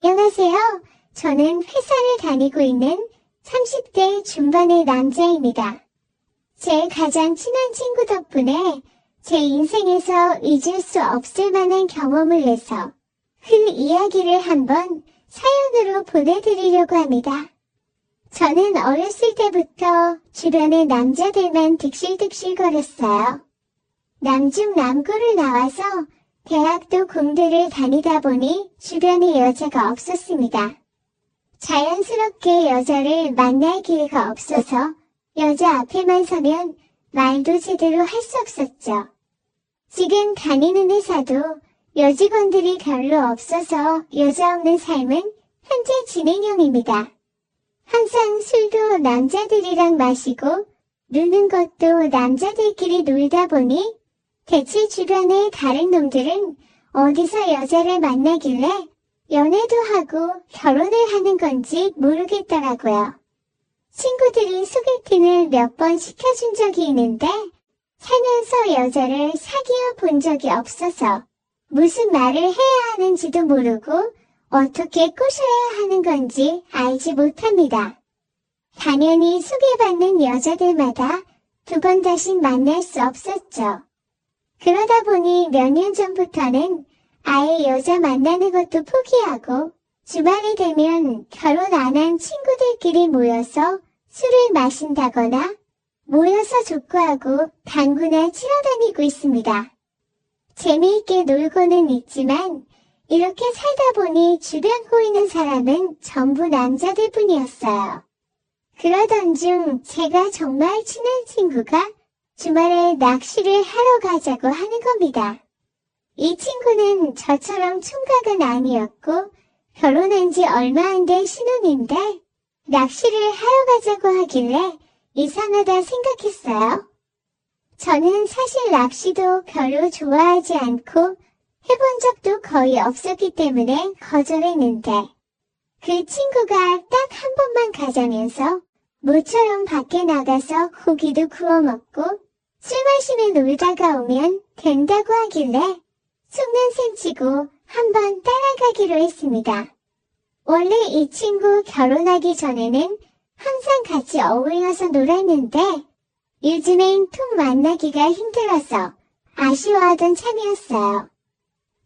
안녕하세요. 저는 회사를 다니고 있는 30대 중반의 남자입니다. 제 가장 친한 친구 덕분에 제 인생에서 잊을 수 없을 만한 경험을 내서 그 이야기를 한번 사연으로 보내드리려고 합니다. 저는 어렸을 때부터 주변의 남자들만 득실득실 거렸어요. 남중 남고를 나와서 대학도 공대를 다니다 보니 주변에 여자가 없었습니다. 자연스럽게 여자를 만날 기회가 없어서 여자 앞에만 서면 말도 제대로 할 수 없었죠. 지금 다니는 회사도 여직원들이 별로 없어서 여자 없는 삶은 현재 진행형입니다. 항상 술도 남자들이랑 마시고 노는 것도 남자들끼리 놀다 보니 대체 주변의 다른 놈들은 어디서 여자를 만나길래 연애도 하고 결혼을 하는 건지 모르겠더라고요. 친구들이 소개팅을 몇 번 시켜준 적이 있는데 살면서 여자를 사귀어 본 적이 없어서 무슨 말을 해야 하는지도 모르고 어떻게 꼬셔야 하는 건지 알지 못합니다. 당연히 소개받는 여자들마다 두 번 다시 만날 수 없었죠. 그러다 보니 몇 년 전부터는 아예 여자 만나는 것도 포기하고 주말이 되면 결혼 안 한 친구들끼리 모여서 술을 마신다거나 모여서 족구하고 당구나 치러 다니고 있습니다. 재미있게 놀고는 있지만 이렇게 살다 보니 주변 보이는 사람은 전부 남자들 뿐이었어요. 그러던 중 제가 정말 친한 친구가 주말에 낚시를 하러 가자고 하는 겁니다. 이 친구는 저처럼 총각은 아니었고 결혼한 지 얼마 안 된 신혼인데 낚시를 하러 가자고 하길래 이상하다 생각했어요. 저는 사실 낚시도 별로 좋아하지 않고 해본 적도 거의 없었기 때문에 거절했는데 그 친구가 딱 한 번만 가자면서 모처럼 밖에 나가서 고기도 구워 먹고 술 마시며 놀다가 오면 된다고 하길래 속는 셈 치고 한번 따라가기로 했습니다. 원래 이 친구 결혼하기 전에는 항상 같이 어울려서 놀았는데 요즘엔 통 만나기가 힘들어서 아쉬워하던 참이었어요.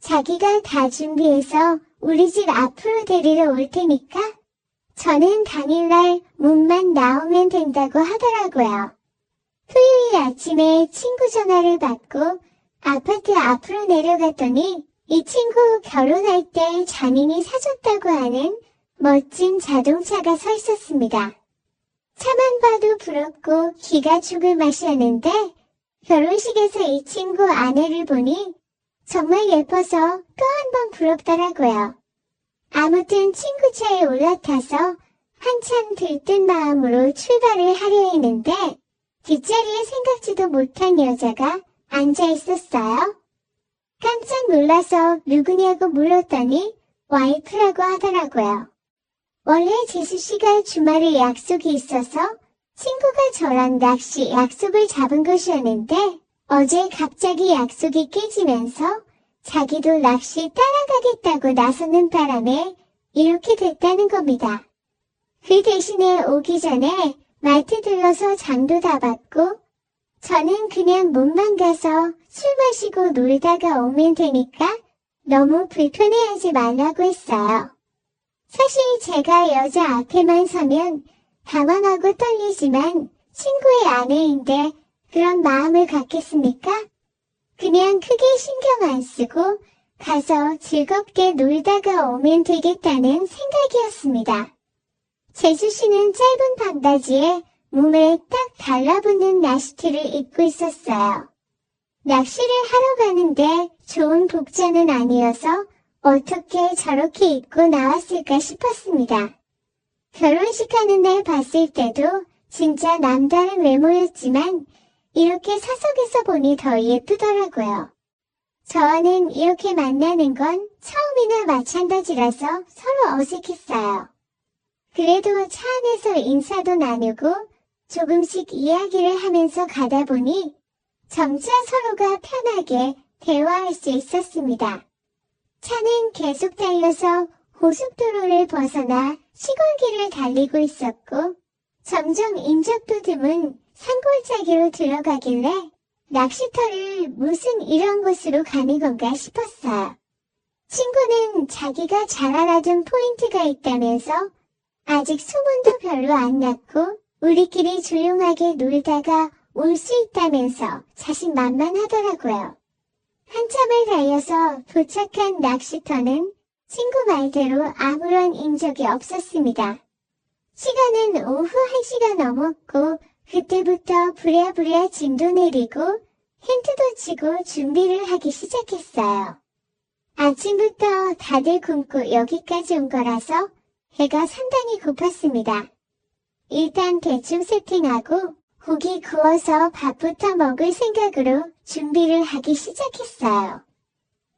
자기가 다 준비해서 우리 집 앞으로 데리러 올 테니까 저는 당일날 문만 나오면 된다고 하더라고요. 토요일 아침에 친구 전화를 받고 아파트 앞으로 내려갔더니 이 친구 결혼할 때 장인이 사줬다고 하는 멋진 자동차가 서 있었습니다. 차만 봐도 부럽고 기가 죽을 맛이었는데 결혼식에서 이 친구 아내를 보니 정말 예뻐서 또 한 번 부럽더라고요. 아무튼 친구 차에 올라타서 한참 들뜬 마음으로 출발을 하려 했는데 뒷자리에 생각지도 못한 여자가 앉아 있었어요. 깜짝 놀라서 누구냐고 물었더니 와이프라고 하더라고요. 원래 재수씨가 주말에 약속이 있어서 친구가 저랑 낚시 약속을 잡은 것이었는데 어제 갑자기 약속이 깨지면서 자기도 낚시 따라가겠다고 나서는 바람에 이렇게 됐다는 겁니다. 그 대신에 오기 전에 마트 들러서 장도 다 받고 저는 그냥 몸만 가서 술 마시고 놀다가 오면 되니까 너무 불편해하지 말라고 했어요. 사실 제가 여자 앞에만 서면 당황하고 떨리지만 친구의 아내인데 그런 마음을 갖겠습니까? 그냥 크게 신경 안 쓰고 가서 즐겁게 놀다가 오면 되겠다는 생각이었습니다. 재수씨는 짧은 반바지에 몸에 딱 달라붙는 나시티를 입고 있었어요. 낚시를 하러 가는데 좋은 복장은 아니어서 어떻게 저렇게 입고 나왔을까 싶었습니다. 결혼식 하는 날 봤을 때도 진짜 남다른 외모였지만 이렇게 사석에서 보니 더 예쁘더라고요. 저와는 이렇게 만나는 건 처음이나 마찬가지라서 서로 어색했어요. 그래도 차 안에서 인사도 나누고 조금씩 이야기를 하면서 가다 보니 점차 서로가 편하게 대화할 수 있었습니다. 차는 계속 달려서 고속도로를 벗어나 시골길을 달리고 있었고 점점 인적도 드문 산골짜기로 들어가길래 낚시터를 무슨 이런 곳으로 가는 건가 싶었어요. 친구는 자기가 잘 알아둔 포인트가 있다면서 아직 소문도 별로 안 났고 우리끼리 조용하게 놀다가 올 수 있다면서 자신만만하더라고요. 한참을 달려서 도착한 낚시터는 친구 말대로 아무런 인적이 없었습니다. 시간은 오후 1시가 넘었고 그때부터 부랴부랴 짐도 내리고 힌트도 치고 준비를 하기 시작했어요. 아침부터 다들 굶고 여기까지 온 거라서 배가 상당히 고팠습니다. 일단 대충 세팅하고 고기 구워서 밥부터 먹을 생각으로 준비를 하기 시작했어요.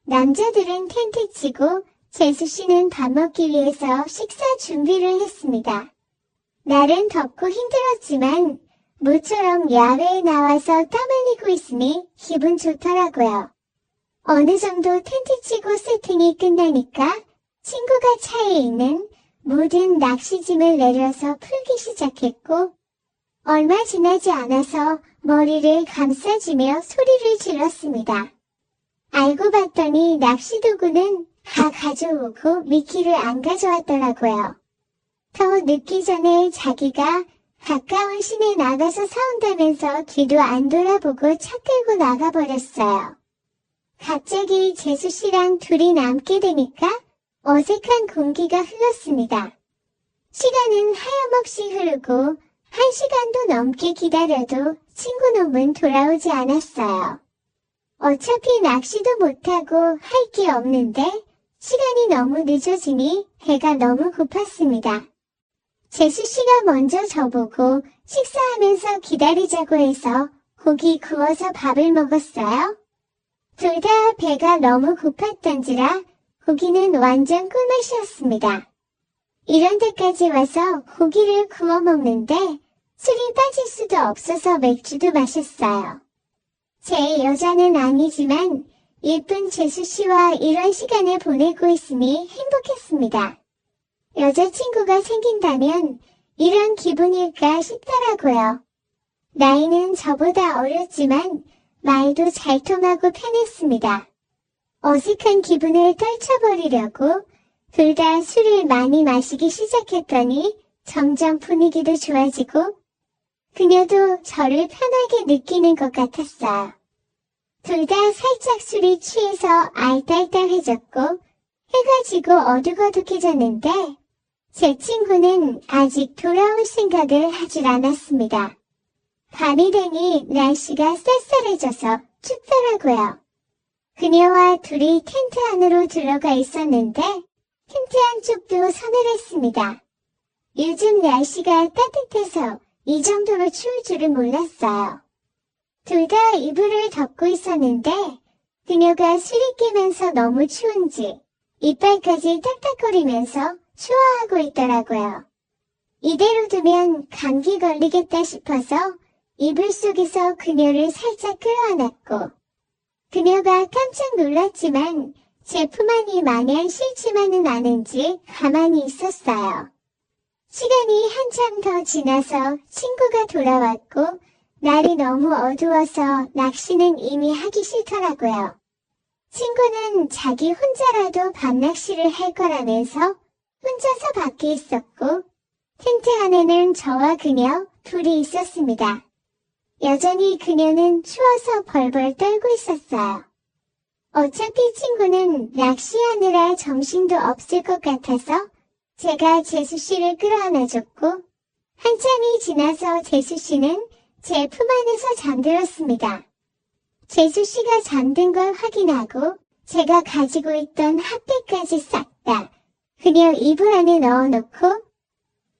남자들은 텐트 치고 재수씨는 밥 먹기 위해서 식사 준비를 했습니다. 날은 덥고 힘들었지만 모처럼 야외에 나와서 땀 흘리고 있으니 기분 좋더라고요. 어느 정도 텐트 치고 세팅이 끝나니까 친구가 차에 있는 모든 낚시짐을 내려서 풀기 시작했고 얼마 지나지 않아서 머리를 감싸주며 소리를 질렀습니다. 알고 봤더니 낚시도구는 다 가져오고 미끼를 안 가져왔더라고요. 더 늦기 전에 자기가 가까운 시내 나가서 사온다면서 뒤도 안 돌아보고 차 끌고 나가버렸어요. 갑자기 재수씨랑 둘이 남게 되니까 어색한 공기가 흘렀습니다. 시간은 하염없이 흐르고 1시간도 넘게 기다려도 친구 놈은 돌아오지 않았어요. 어차피 낚시도 못하고 할 게 없는데 시간이 너무 늦어지니 배가 너무 고팠습니다. 재수씨가 먼저 저보고 식사하면서 기다리자고 해서 고기 구워서 밥을 먹었어요. 둘 다 배가 너무 고팠던지라 고기는 완전 꿀맛이었습니다. 이런 데까지 와서 고기를 구워 먹는데 술이 빠질 수도 없어서 맥주도 마셨어요. 제 여자는 아니지만 예쁜 재수씨와 이런 시간을 보내고 있으니 행복했습니다. 여자친구가 생긴다면 이런 기분일까 싶더라고요. 나이는 저보다 어렸지만 말도 잘 통하고 편했습니다. 어색한 기분을 떨쳐버리려고 둘 다 술을 많이 마시기 시작했더니 점점 분위기도 좋아지고 그녀도 저를 편하게 느끼는 것 같았어요. 둘 다 살짝 술이 취해서 알딸딸해졌고 해가 지고 어둑어둑해졌는데 제 친구는 아직 돌아올 생각을 하질 않았습니다. 밤이 되니 날씨가 쌀쌀해져서 춥더라고요. 그녀와 둘이 텐트 안으로 들어가 있었는데 텐트 안쪽도 서늘했습니다. 요즘 날씨가 따뜻해서 이 정도로 추울 줄은 몰랐어요. 둘 다 이불을 덮고 있었는데 그녀가 술이 깨면서 너무 추운지 이빨까지 딱딱거리면서 추워하고 있더라고요. 이대로 두면 감기 걸리겠다 싶어서 이불 속에서 그녀를 살짝 끌어안았고 그녀가 깜짝 놀랐지만 제 품 안이 마냥 싫지만은 않은지 가만히 있었어요. 시간이 한참 더 지나서 친구가 돌아왔고 날이 너무 어두워서 낚시는 이미 하기 싫더라고요. 친구는 자기 혼자라도 밤낚시를 할 거라면서 혼자서 밖에 있었고 텐트 안에는 저와 그녀 둘이 있었습니다. 여전히 그녀는 추워서 벌벌 떨고 있었어요. 어차피 친구는 낚시하느라 정신도 없을 것 같아서 제가 재수씨를 끌어안아줬고 한참이 지나서 재수씨는 제 품 안에서 잠들었습니다. 재수씨가 잠든 걸 확인하고 제가 가지고 있던 핫팩까지 싹 다 그녀 이불 안에 넣어놓고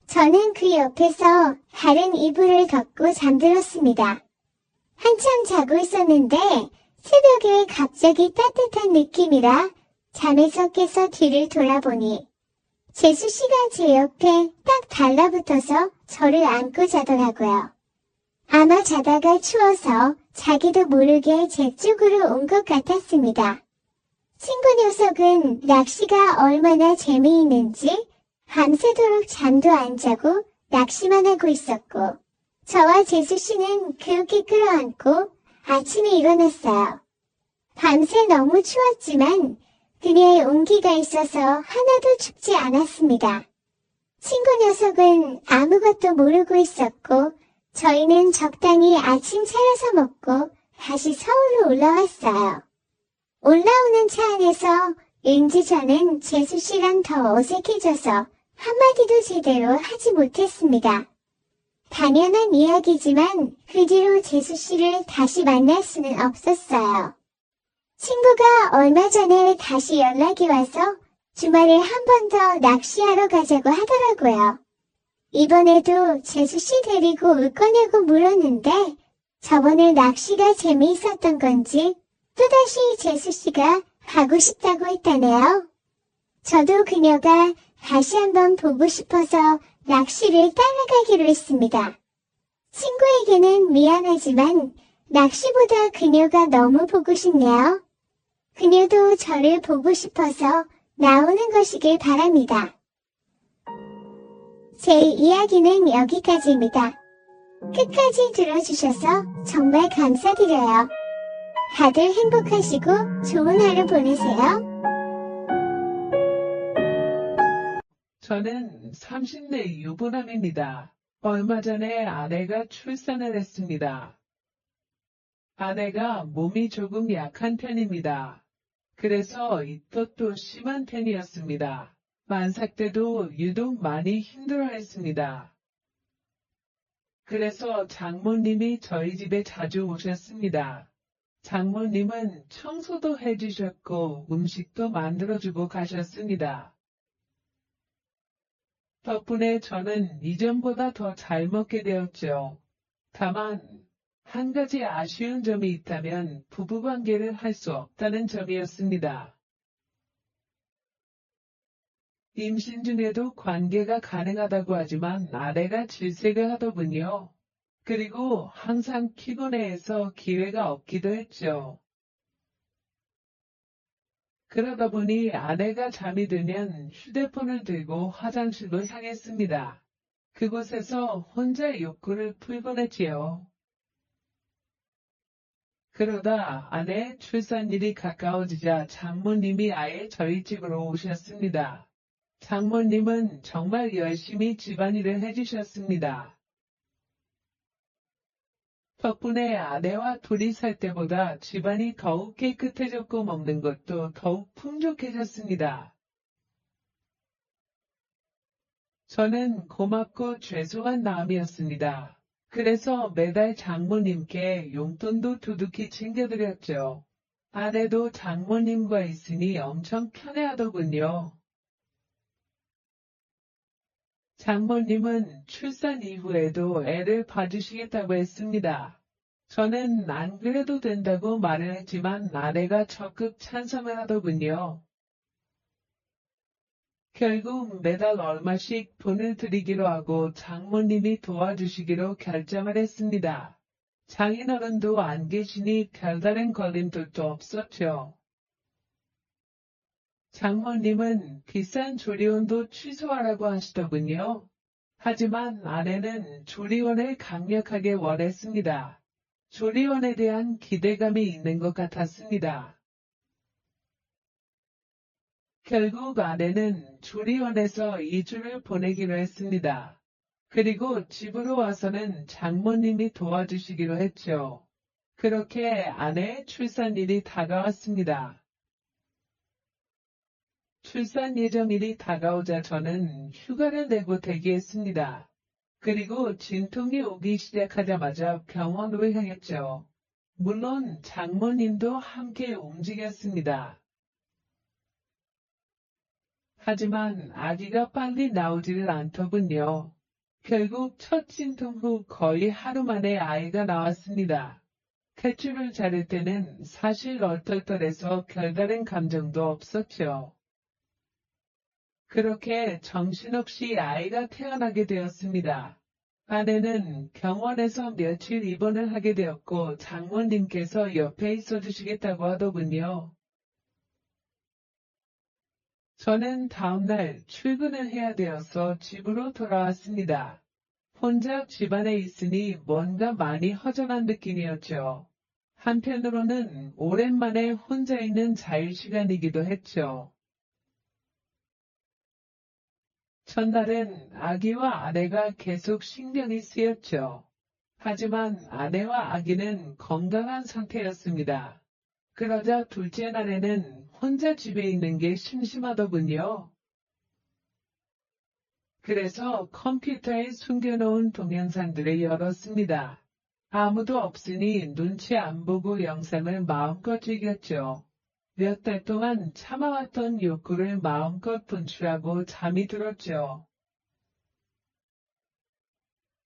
저는 그 옆에서 다른 이불을 덮고 잠들었습니다. 한참 자고 있었는데 새벽에 갑자기 따뜻한 느낌이라 잠에서 깨서 뒤를 돌아보니 재수씨가 제 옆에 딱 달라붙어서 저를 안고 자더라고요. 아마 자다가 추워서 자기도 모르게 제 쪽으로 온 것 같았습니다. 친구 녀석은 낚시가 얼마나 재미있는지 밤새도록 잠도 안 자고 낚시만 하고 있었고, 저와 재수 씨는 그렇게 끌어안고 아침에 일어났어요. 밤새 너무 추웠지만 그녀의 온기가 있어서 하나도 춥지 않았습니다. 친구 녀석은 아무것도 모르고 있었고, 저희는 적당히 아침 차려서 먹고 다시 서울로 올라왔어요. 올라오는 차 안에서 왠지 저는 재수 씨랑 더 어색해져서 한마디도 제대로 하지 못했습니다. 당연한 이야기지만 그 뒤로 재수 씨를 다시 만날 수는 없었어요. 친구가 얼마 전에 다시 연락이 와서 주말에 한 번 더 낚시하러 가자고 하더라고요. 이번에도 재수 씨 데리고 올 거냐고 물었는데 저번에 낚시가 재미있었던 건지 또다시 재수 씨가 가고 싶다고 했다네요. 저도 그녀가 다시 한번 보고 싶어서 낚시를 따라가기로 했습니다. 친구에게는 미안하지만 낚시보다 그녀가 너무 보고 싶네요. 그녀도 저를 보고 싶어서 나오는 것이길 바랍니다. 제 이야기는 여기까지입니다. 끝까지 들어주셔서 정말 감사드려요. 다들 행복하시고 좋은 하루 보내세요. 저는 30대 유부남입니다. 얼마 전에 아내가 출산을 했습니다. 아내가 몸이 조금 약한 편입니다. 그래서 입덧도 심한 편이었습니다. 만삭 때도 유독 많이 힘들어했습니다. 그래서 장모님이 저희 집에 자주 오셨습니다. 장모님은 청소도 해주셨고 음식도 만들어주고 가셨습니다. 덕분에 저는 이전보다 더 잘 먹게 되었죠. 다만 한 가지 아쉬운 점이 있다면 부부관계를 할 수 없다는 점이었습니다. 임신 중에도 관계가 가능하다고 하지만 아내가 질색을 하더군요. 그리고 항상 피곤해해서 기회가 없기도 했죠. 그러다 보니 아내가 잠이 들면 휴대폰을 들고 화장실로 향했습니다. 그곳에서 혼자 욕구를 풀곤 했지요. 그러다 아내의 출산일이 가까워지자 장모님이 아예 저희 집으로 오셨습니다. 장모님은 정말 열심히 집안일을 해주셨습니다. 덕분에 아내와 둘이 살 때보다 집안이 더욱 깨끗해졌고 먹는 것도 더욱 풍족해졌습니다. 저는 고맙고 죄송한 마음이었습니다. 그래서 매달 장모님께 용돈도 두둑히 챙겨드렸죠. 아내도 장모님과 있으니 엄청 편해하더군요. 장모님은 출산 이후에도 애를 봐주시겠다고 했습니다. 저는 안 그래도 된다고 말을 했지만 아내가 적극 찬성을 하더군요. 결국 매달 얼마씩 돈을 드리기로 하고 장모님이 도와주시기로 결정을 했습니다. 장인어른도 안 계시니 별다른 걸림돌도 없었죠. 장모님은 비싼 조리원도 취소하라고 하시더군요. 하지만 아내는 조리원을 강력하게 원했습니다. 조리원에 대한 기대감이 있는 것 같았습니다. 결국 아내는 조리원에서 2주를 보내기로 했습니다. 그리고 집으로 와서는 장모님이 도와주시기로 했죠. 그렇게 아내의 출산일이 다가왔습니다. 출산 예정일이 다가오자 저는 휴가를 내고 대기했습니다. 그리고 진통이 오기 시작하자마자 병원으로 향했죠. 물론 장모님도 함께 움직였습니다. 하지만 아기가 빨리 나오지를 않더군요. 결국 첫 진통 후 거의 하루 만에 아이가 나왔습니다. 탯줄을 자를 때는 사실 얼떨떨해서 별다른 감정도 없었죠. 그렇게 정신없이 아이가 태어나게 되었습니다. 아내는 병원에서 며칠 입원을 하게 되었고 장모님께서 옆에 있어 주시겠다고 하더군요. 저는 다음날 출근을 해야 되어서 집으로 돌아왔습니다. 혼자 집안에 있으니 뭔가 많이 허전한 느낌이었죠. 한편으로는 오랜만에 혼자 있는 자유시간이기도 했죠. 첫날은 아기와 아내가 계속 신경이 쓰였죠. 하지만 아내와 아기는 건강한 상태였습니다. 그러자 둘째 날에는 혼자 집에 있는 게 심심하더군요. 그래서 컴퓨터에 숨겨놓은 동영상들을 열었습니다. 아무도 없으니 눈치 안 보고 영상을 마음껏 즐겼죠. 몇 달 동안 참아왔던 욕구를 마음껏 분출하고 잠이 들었죠.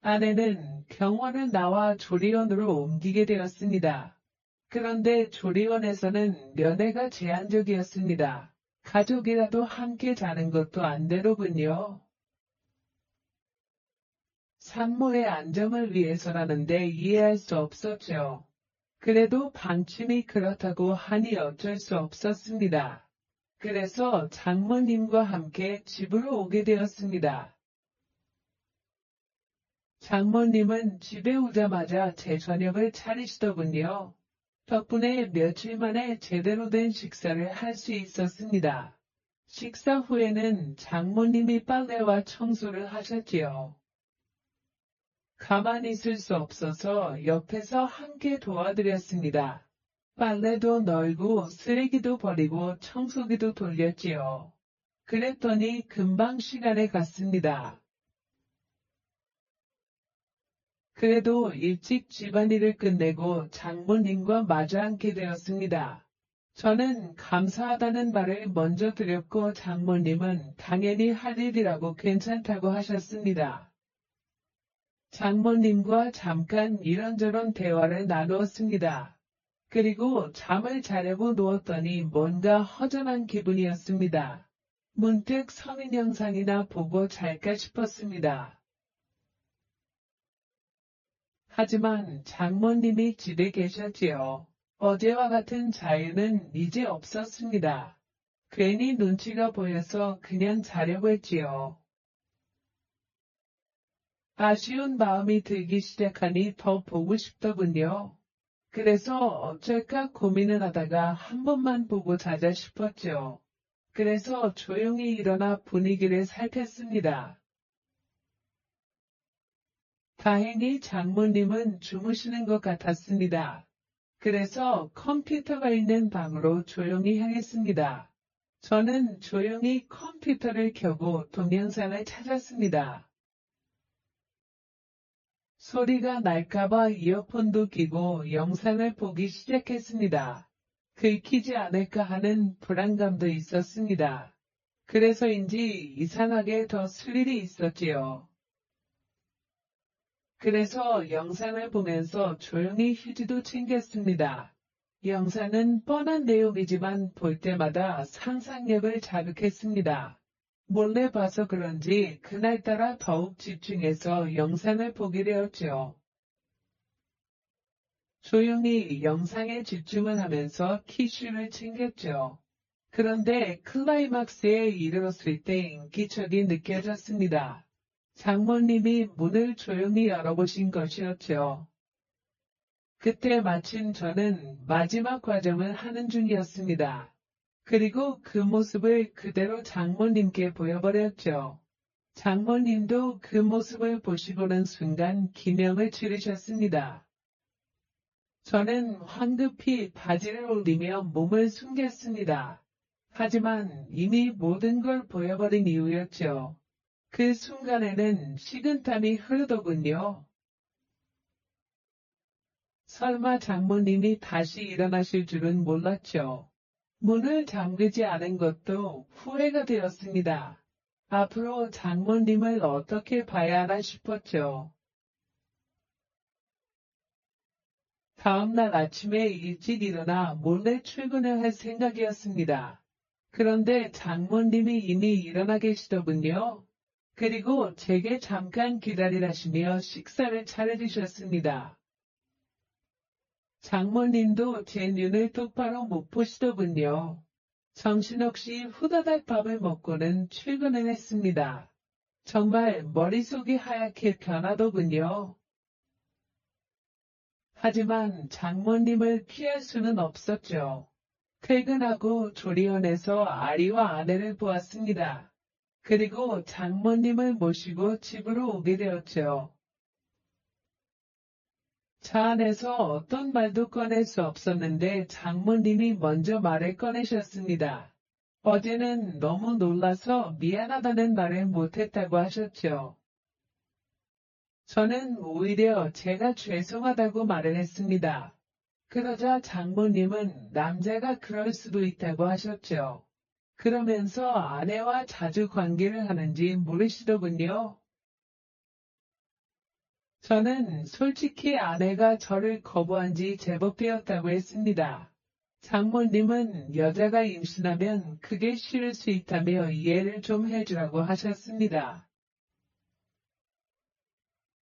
아내는 병원을 나와 조리원으로 옮기게 되었습니다. 그런데 조리원에서는 면회가 제한적이었습니다. 가족이라도 함께 자는 것도 안 되더군요. 산모의 안정을 위해서라는데 이해할 수 없었죠. 그래도 방침이 그렇다고 하니 어쩔 수 없었습니다. 그래서 장모님과 함께 집으로 오게 되었습니다. 장모님은 집에 오자마자 제 저녁을 차리시더군요. 덕분에 며칠 만에 제대로 된 식사를 할 수 있었습니다. 식사 후에는 장모님이 빨래와 청소를 하셨지요. 가만히 있을 수 없어서 옆에서 함께 도와드렸습니다. 빨래도 널고 쓰레기도 버리고 청소기도 돌렸지요. 그랬더니 금방 시간이 갔습니다. 그래도 일찍 집안일을 끝내고 장모님과 마주 앉게 되었습니다. 저는 감사하다는 말을 먼저 드렸고 장모님은 당연히 할 일이라고 괜찮다고 하셨습니다. 장모님과 잠깐 이런저런 대화를 나누었습니다. 그리고 잠을 자려고 누웠더니 뭔가 허전한 기분이었습니다. 문득 성인 영상이나 보고 잘까 싶었습니다. 하지만 장모님이 집에 계셨지요. 어제와 같은 자유는 이제 없었습니다. 괜히 눈치가 보여서 그냥 자려고 했지요. 아쉬운 마음이 들기 시작하니 더 보고 싶더군요. 그래서 어쩔까 고민을 하다가 한 번만 보고 자자 싶었죠. 그래서 조용히 일어나 분위기를 살폈습니다. 다행히 장모님은 주무시는 것 같았습니다. 그래서 컴퓨터가 있는 방으로 조용히 향했습니다. 저는 조용히 컴퓨터를 켜고 동영상을 찾았습니다. 소리가 날까봐 이어폰도 끼고 영상을 보기 시작했습니다. 긁히지 않을까 하는 불안감도 있었습니다. 그래서인지 이상하게 더 스릴이 있었지요. 그래서 영상을 보면서 조용히 휴지도 챙겼습니다. 영상은 뻔한 내용이지만 볼 때마다 상상력을 자극했습니다. 몰래 봐서 그런지 그날따라 더욱 집중해서 영상을 보게 되었죠. 조용히 영상에 집중을 하면서 키슈를 챙겼죠. 그런데 클라이막스에 이르렀을 때 인기척이 느껴졌습니다. 장모님이 문을 조용히 열어보신 것이었죠. 그때 마침 저는 마지막 과정을 하는 중이었습니다. 그리고 그 모습을 그대로 장모님께 보여버렸죠. 장모님도 그 모습을 보시고는 순간 기명을 지르셨습니다. 저는 황급히 바지를 올리며 몸을 숨겼습니다. 하지만 이미 모든 걸 보여버린 이유였죠. 그 순간에는 식은땀이 흐르더군요. 설마 장모님이 다시 일어나실 줄은 몰랐죠. 문을 잠그지 않은 것도 후회가 되었습니다. 앞으로 장모님을 어떻게 봐야 하나 싶었죠. 다음날 아침에 일찍 일어나 몰래 출근을 할 생각이었습니다. 그런데 장모님이 이미 일어나 계시더군요. 그리고 제게 잠깐 기다리라시며 식사를 차려주셨습니다. 장모님도 제 눈을 똑바로 못 보시더군요. 정신없이 후다닥 밥을 먹고는 출근을 했습니다. 정말 머릿속이 하얗게 변하더군요. 하지만 장모님을 피할 수는 없었죠. 퇴근하고 조리원에서 아리와 아내를 보았습니다. 그리고 장모님을 모시고 집으로 오게 되었죠. 차 안에서 어떤 말도 꺼낼 수 없었는데 장모님이 먼저 말을 꺼내셨습니다. 어제는 너무 놀라서 미안하다는 말을 못했다고 하셨죠. 저는 오히려 제가 죄송하다고 말을 했습니다. 그러자 장모님은 남자가 그럴 수도 있다고 하셨죠. 그러면서 아내와 자주 관계를 하는지 모르시더군요. 저는 솔직히 아내가 저를 거부한 지 제법 되었다고 했습니다. 장모님은 여자가 임신하면 그게 싫을 수 있다며 이해를 좀 해주라고 하셨습니다.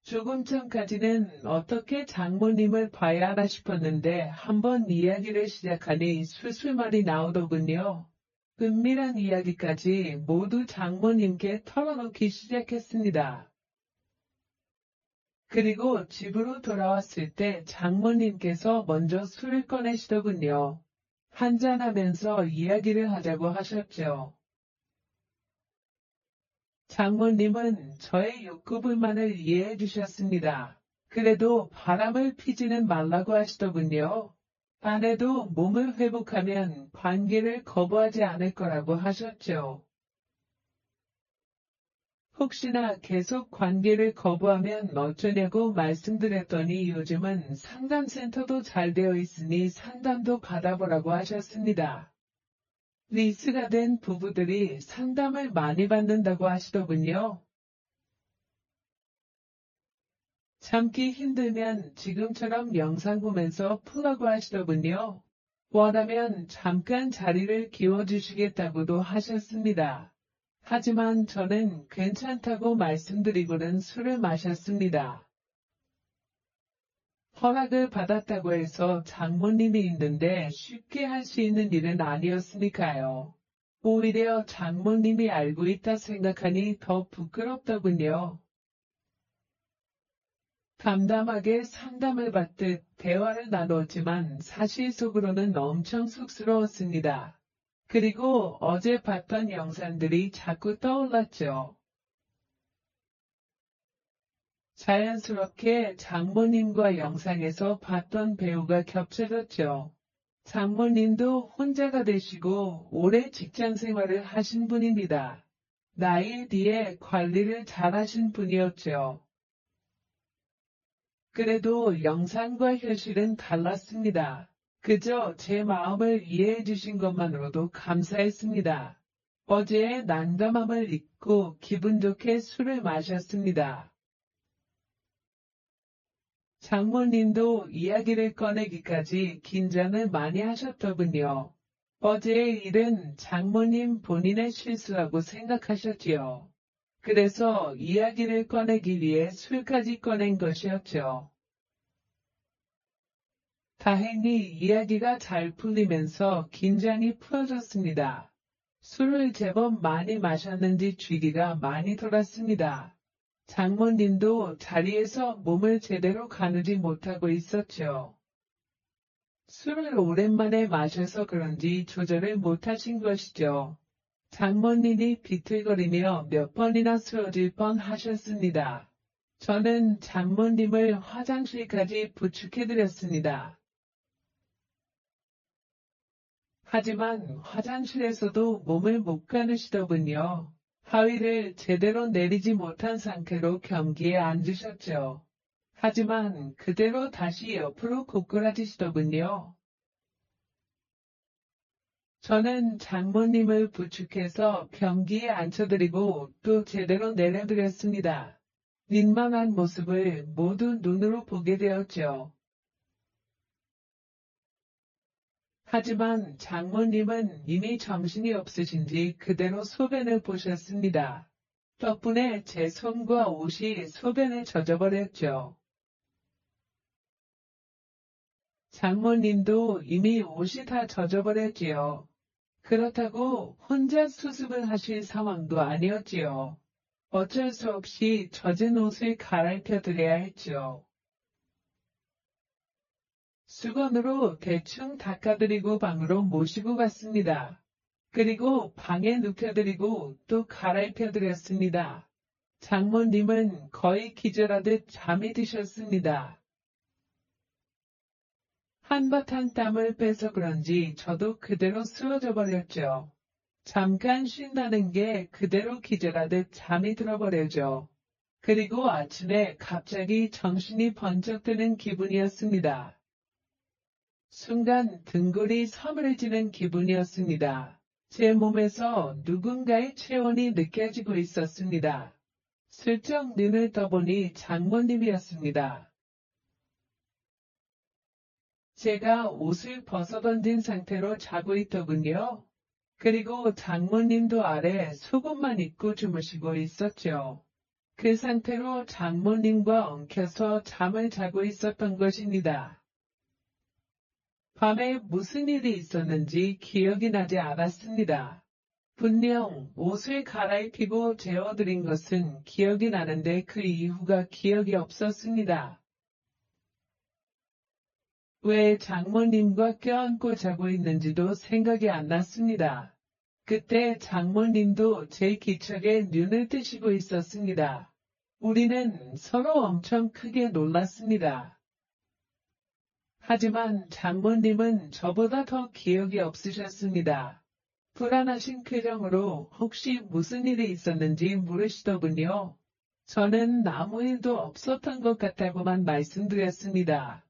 조금 전까지는 어떻게 장모님을 봐야 하나 싶었는데 한번 이야기를 시작하니 술술말이 나오더군요. 은밀한 이야기까지 모두 장모님께 털어놓기 시작했습니다. 그리고 집으로 돌아왔을 때 장모님께서 먼저 술을 꺼내시더군요. 한잔하면서 이야기를 하자고 하셨죠. 장모님은 저의 욕구불만을 이해해 주셨습니다. 그래도 바람을 피지는 말라고 하시더군요. 아내도 몸을 회복하면 관계를 거부하지 않을 거라고 하셨죠. 혹시나 계속 관계를 거부하면 어쩌냐고 말씀드렸더니 요즘은 상담센터도 잘 되어 있으니 상담도 받아보라고 하셨습니다. 리스가 된 부부들이 상담을 많이 받는다고 하시더군요. 참기 힘들면 지금처럼 영상 보면서 푸라고 하시더군요. 원하면 잠깐 자리를 비워주시겠다고도 하셨습니다. 하지만 저는 괜찮다고 말씀드리고는 술을 마셨습니다. 허락을 받았다고 해서 장모님이 있는데 쉽게 할 수 있는 일은 아니었으니까요. 오히려 장모님이 알고 있다 생각하니 더 부끄럽더군요. 담담하게 상담을 받듯 대화를 나눴지만 사실 속으로는 엄청 쑥스러웠습니다. 그리고 어제 봤던 영상들이 자꾸 떠올랐죠. 자연스럽게 장모님과 영상에서 봤던 배우가 겹쳐졌죠. 장모님도 혼자가 되시고 오래 직장 생활을 하신 분입니다. 나이 뒤에 관리를 잘하신 분이었죠. 그래도 영상과 현실은 달랐습니다. 그저 제 마음을 이해해 주신 것만으로도 감사했습니다. 어제의 난감함을 잊고 기분 좋게 술을 마셨습니다. 장모님도 이야기를 꺼내기까지 긴장을 많이 하셨더군요. 어제의 일은 장모님 본인의 실수라고 생각하셨지요. 그래서 이야기를 꺼내기 위해 술까지 꺼낸 것이었죠. 다행히 이야기가 잘 풀리면서 긴장이 풀어졌습니다. 술을 제법 많이 마셨는지 주기가 많이 돌았습니다. 장모님도 자리에서 몸을 제대로 가누지 못하고 있었죠. 술을 오랜만에 마셔서 그런지 조절을 못하신 것이죠. 장모님이 비틀거리며 몇 번이나 쓰러질 뻔 하셨습니다. 저는 장모님을 화장실까지 부축해드렸습니다. 하지만 화장실에서도 몸을 못 가누시더군요. 하위를 제대로 내리지 못한 상태로 변기에 앉으셨죠. 하지만 그대로 다시 옆으로 고꾸라지시더군요. 저는 장모님을 부축해서 변기에 앉혀드리고 또 제대로 내려드렸습니다. 민망한 모습을 모두 눈으로 보게 되었죠. 하지만 장모님은 이미 정신이 없으신지 그대로 소변을 보셨습니다. 덕분에 제 손과 옷이 소변에 젖어버렸죠. 장모님도 이미 옷이 다 젖어버렸지요. 그렇다고 혼자 수습을 하실 상황도 아니었지요. 어쩔 수 없이 젖은 옷을 갈아입혀 드려야 했죠. 수건으로 대충 닦아드리고 방으로 모시고 갔습니다. 그리고 방에 눕혀드리고 또 갈아입혀드렸습니다. 장모님은 거의 기절하듯 잠이 드셨습니다. 한바탕 땀을 빼서 그런지 저도 그대로 쓰러져 버렸죠. 잠깐 쉰다는 게 그대로 기절하듯 잠이 들어버려죠. 그리고 아침에 갑자기 정신이 번쩍 드는 기분이었습니다. 순간 등골이 서늘해지는 기분이었습니다. 제 몸에서 누군가의 체온이 느껴지고 있었습니다. 슬쩍 눈을 떠보니 장모님이었습니다. 제가 옷을 벗어던진 상태로 자고 있더군요. 그리고 장모님도 아래 속옷만 입고 주무시고 있었죠. 그 상태로 장모님과 엉켜서 잠을 자고 있었던 것입니다. 밤에 무슨 일이 있었는지 기억이 나지 않았습니다. 분명 옷을 갈아입히고 재워드린 것은 기억이 나는데 그 이후가 기억이 없었습니다. 왜 장모님과 껴안고 자고 있는지도 생각이 안 났습니다. 그때 장모님도 제 기척에 눈을 뜨시고 있었습니다. 우리는 서로 엄청 크게 놀랐습니다. 하지만 장모님은 저보다 더 기억이 없으셨습니다. 불안하신 표정으로 혹시 무슨 일이 있었는지 물으시더군요. 저는 아무 일도 없었던 것 같다고만 말씀드렸습니다.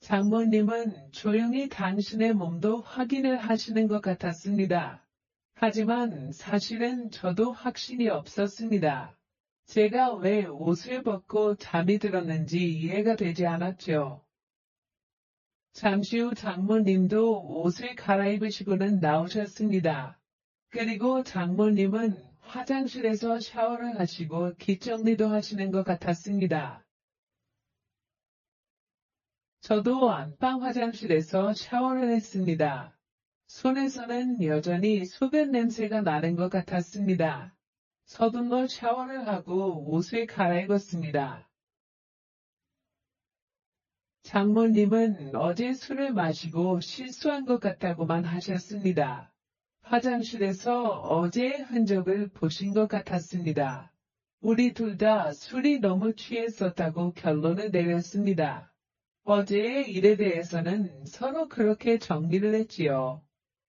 장모님은 조용히 당신의 몸도 확인을 하시는 것 같았습니다. 하지만 사실은 저도 확신이 없었습니다. 제가 왜 옷을 벗고 잠이 들었는지 이해가 되지 않았죠. 잠시 후 장모님도 옷을 갈아입으시고는 나오셨습니다. 그리고 장모님은 화장실에서 샤워를 하시고 깃정리도 하시는 것 같았습니다. 저도 안방 화장실에서 샤워를 했습니다. 손에서는 여전히 소변 냄새가 나는 것 같았습니다. 서둘러 샤워를 하고 옷을 갈아입었습니다. 장모님은 어제 술을 마시고 실수한 것 같다고만 하셨습니다. 화장실에서 어제의 흔적을 보신 것 같았습니다. 우리 둘 다 술이 너무 취했었다고 결론을 내렸습니다. 어제의 일에 대해서는 서로 그렇게 정리를 했지요.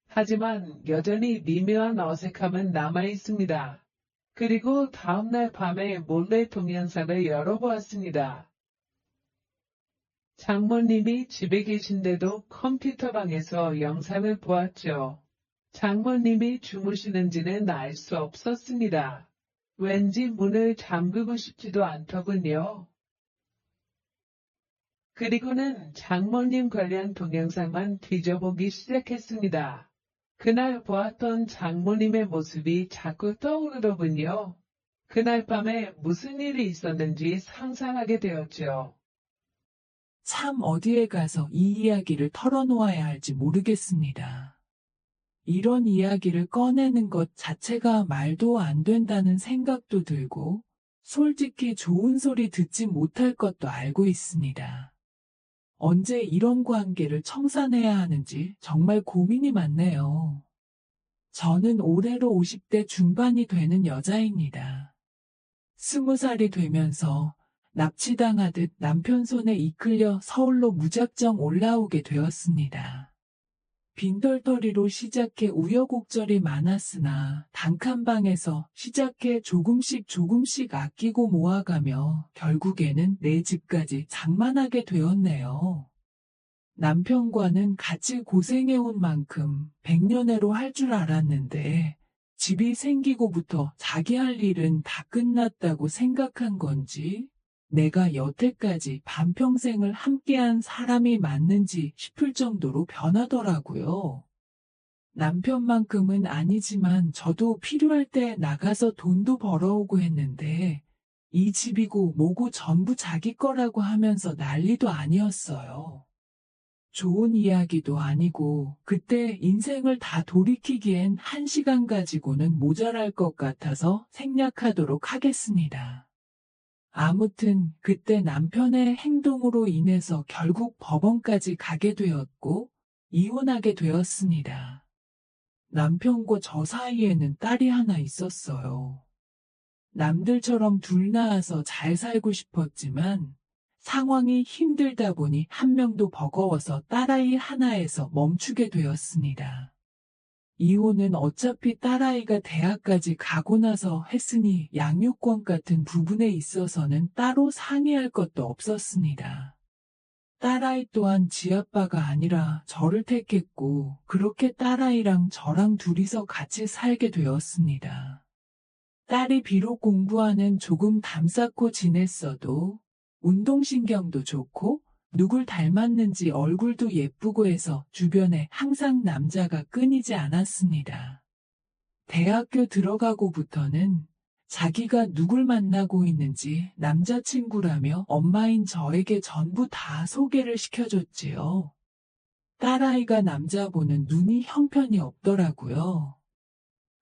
하지만 여전히 미묘한 어색함은 남아있습니다. 그리고 다음날 밤에 몰래 동영상을 열어보았습니다. 장모님이 집에 계신데도 컴퓨터방에서 영상을 보았죠. 장모님이 주무시는지는 알 수 없었습니다. 왠지 문을 잠그고 싶지도 않더군요. 그리고는 장모님 관련 동영상만 뒤져보기 시작했습니다. 그날 보았던 장모님의 모습이 자꾸 떠오르더군요. 그날 밤에 무슨 일이 있었는지 상상하게 되었죠. 참 어디에 가서 이 이야기를 털어놓아야 할지 모르겠습니다. 이런 이야기를 꺼내는 것 자체가 말도 안 된다는 생각도 들고, 솔직히 좋은 소리 듣지 못할 것도 알고 있습니다. 언제 이런 관계를 청산해야 하는지 정말 고민이 많네요. 저는 올해로 50대 중반이 되는 여자입니다. 20살이 되면서 납치당하듯 남편 손에 이끌려 서울로 무작정 올라오게 되었습니다. 빈털터리로 시작해 우여곡절이 많았으나 단칸방에서 시작해 조금씩 아끼고 모아가며 결국에는 내 집까지 장만하게 되었네요. 남편과는 같이 고생해온 만큼 백년해로 할 줄 알았는데 집이 생기고부터 자기 할 일은 다 끝났다고 생각한 건지 내가 여태까지 반평생을 함께한 사람이 맞는지 싶을 정도로 변하더라고요. 남편만큼은 아니지만 저도 필요할 때 나가서 돈도 벌어오고 했는데 이 집이고 뭐고 전부 자기 거라고 하면서 난리도 아니었어요. 좋은 이야기도 아니고 그때 인생을 다 돌이키기엔 1시간 가지고는 모자랄 것 같아서 생략하도록 하겠습니다. 아무튼 그때 남편의 행동으로 인해서 결국 법원까지 가게 되었고 이혼하게 되었습니다. 남편과 저 사이에는 딸이 하나 있었어요. 남들처럼 둘 낳아서 잘 살고 싶었지만 상황이 힘들다 보니 한 명도 버거워서 딸아이 하나에서 멈추게 되었습니다. 이혼은 어차피 딸아이가 대학까지 가고 나서 했으니 양육권 같은 부분에 있어서는 따로 상의할 것도 없었습니다. 딸아이 또한 지 아빠가 아니라 저를 택했고 그렇게 딸아이랑 저랑 둘이서 같이 살게 되었습니다. 딸이 비록 공부하는 조금 담쌓고 지냈어도 운동신경도 좋고 누굴 닮았는지 얼굴도 예쁘고 해서 주변에 항상 남자가 끊이지 않았습니다. 대학교 들어가고부터는 자기가 누굴 만나고 있는지 남자친구라며 엄마인 저에게 전부 다 소개를 시켜줬지요. 딸아이가 남자 보는 눈이 형편이 없더라고요.